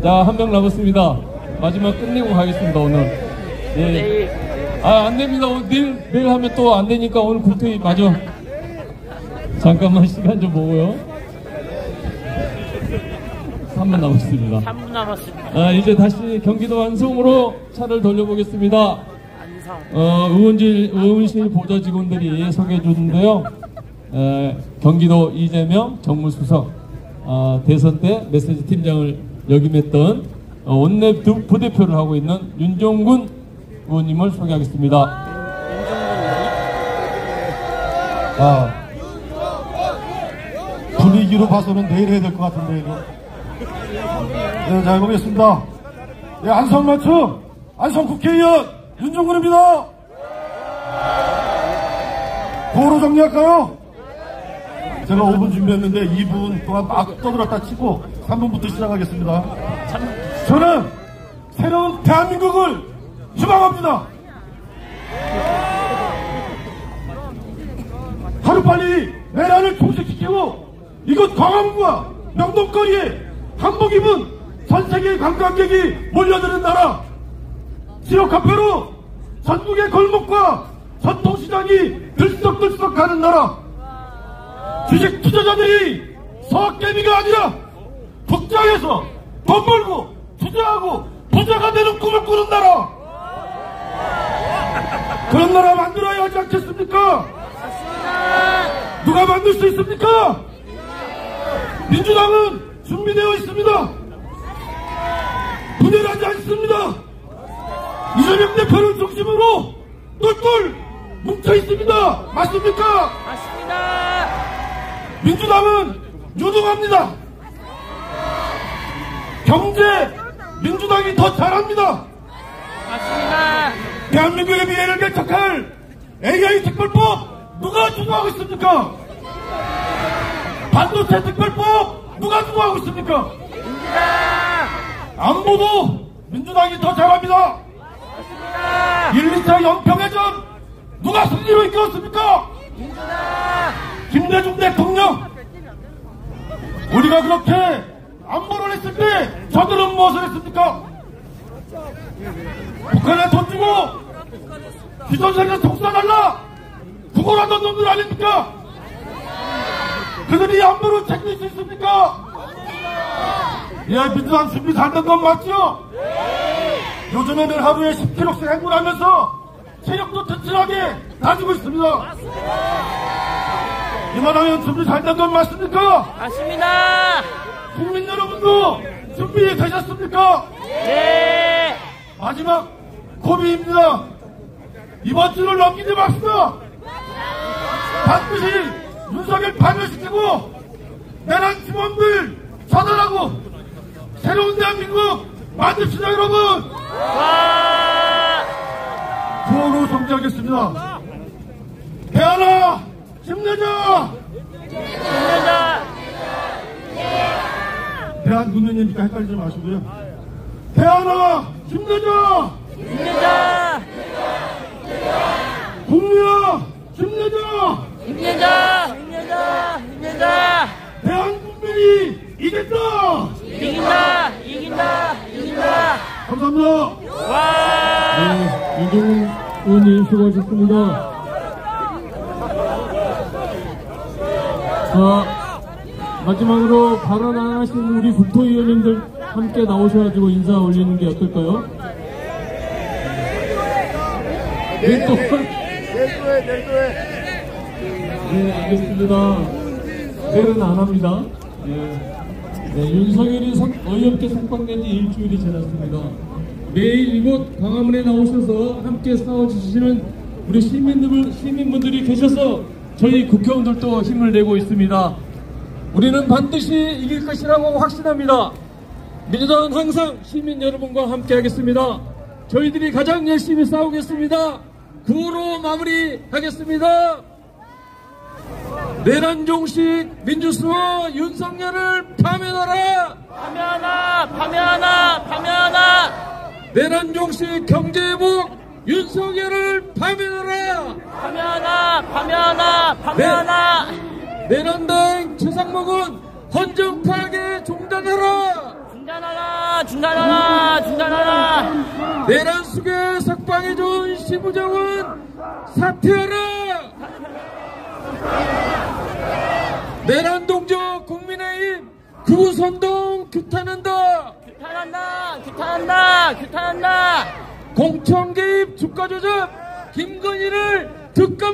Speaker 2: 자, 한 명 남았습니다. 마지막 끝내고 가겠습니다, 오늘. 예. 안 됩니다. 내일 하면 또 안 되니까 오늘 국토위 맞아. 잠깐만 시간 좀 보고요. 3분 남았습니다.
Speaker 4: 3분 남았습니다.
Speaker 2: 이제 다시 경기도 완성으로 차를 돌려보겠습니다.
Speaker 4: 완성.
Speaker 2: 의원실 보좌 직원들이 소개해 주는데요. 경기도 이재명 정무수석, 대선 때 메시지 팀장을 역임했던 원내 부대표를 하고 있는 윤종군 의원님을 소개하겠습니다.
Speaker 3: 분위기로 봐서는 내일 해야 될 것 같은데, 이거. 네, 잘 보겠습니다. 네, 안성맞춤 안성국회의원 윤종군입니다. 도로 정리할까요? 제가 5분 준비했는데 2분 동안 막 떠들었다 치고 3분부터 시작하겠습니다. 저는 새로운 대한민국을 희망합니다. 하루빨리 내란을 종식시키고 이곳 광화문과 명동거리에 한복 입은 전세계 관광객이 몰려드는 나라, 지역 카페로 전국의 골목과 전통시장이 들썩들썩 가는 나라, 주식 투자자들이 서학개미가 아니라 북장에서 돈 벌고 투자하고 부자가 되는 꿈을 꾸는 나라, 그런 나라 만들어야 하지 않겠습니까? 누가 만들 수 있습니까? 민주당은 준비되어 있습니다. 분열하지 않습니다. 이재명 대표를 중심으로 똘똘 뭉쳐 있습니다. 맞습니까?
Speaker 4: 맞습니다.
Speaker 3: 민주당은 유능합니다. 경제 민주당이 더 잘합니다.
Speaker 4: 맞습니다.
Speaker 3: 대한민국의 미래를 개척할 AI 특별법 누가 주도하고 있습니까? 반도체 특별법 누가 주도하고 있습니까?
Speaker 4: 민주당.
Speaker 3: 안보도 민주당이 더 잘합니다.
Speaker 4: 맞습니다.
Speaker 3: 1, 2차 연평해전 누가 승리로 이끌었습니까?
Speaker 4: 민주당.
Speaker 3: 김대중 대통령. 우리가 그렇게 안보를 했을 때 저들은 무엇을 했습니까? 북한에 돈 주고 기존세계 독사달라 구걸하던 놈들 아닙니까? 그들이 안보를 챙길 수 있습니까? 예, 민주당 준비 잘 된 건 맞죠? 요즘에는 하루에 10kg씩 행군하면서 체력도 튼튼하게 다지고 있습니다. 예, 이만하면 준비 잘 된 건 맞습니까?
Speaker 4: 맞습니다.
Speaker 3: 국민 여러분도 준비되셨습니까?
Speaker 4: 네.
Speaker 3: 마지막 고비입니다. 이번 주를 넘기지 맙시다. 반드시 윤석열 파면시키고 내란 팀원들 처단하고 새로운 대한민국 만듭시다 여러분. 구호로 정지하겠습니다. 대한아 힘내자.
Speaker 4: 힘내자.
Speaker 3: 대한 국민이니까 헷갈리지 마시고요. 대한아 힘내자.
Speaker 4: 힘내자.
Speaker 3: 국민아 힘내자.
Speaker 4: 힘내자. 힘내자. 힘내자.
Speaker 3: 대한국민이 이겼다.
Speaker 4: 이긴다. 이긴다. 이긴다.
Speaker 3: 감사합니다.
Speaker 4: 와.
Speaker 2: 네, 이종훈 의원님 수고하셨습니다. 자, 마지막으로 발언 안 하시는 우리 국토위원님들 함께 나오셔가지고 인사 올리는 게 어떨까요? 네, 알겠습니다. 내일은 안 합니다. 네, 윤석열이 어이없게 석방된 지 일주일이 지났습니다. 매일 이곳 광화문에 나오셔서 함께 싸워주시는 우리 시민분들이 계셔서 저희 국회의원들도 힘을 내고 있습니다. 우리는 반드시 이길 것이라고 확신합니다. 민주당은 항상 시민 여러분과 함께 하겠습니다. 저희들이 가장 열심히 싸우겠습니다. 구호로 마무리하겠습니다. 내란 종식 민주수호 윤석열을 파면하라.
Speaker 4: 파면하라. 파면하라. 파면하라.
Speaker 2: 내란 종식 경제회복 윤석열을 파면하라.
Speaker 4: 파면하라. 파면하라. 파면하라.
Speaker 2: 내란당 최상목은 헌정 파괴 중단하라.
Speaker 4: 중단하라. 중단하라. 중단하라.
Speaker 2: 내란 수괴 석방해준 시부장은 사퇴하라. 내란 동조 국민의힘 구선동 규탄한다.
Speaker 4: 규탄한다. 규탄한다. 규탄한다.
Speaker 2: 공천 개입 주가 조작 김건희를 특검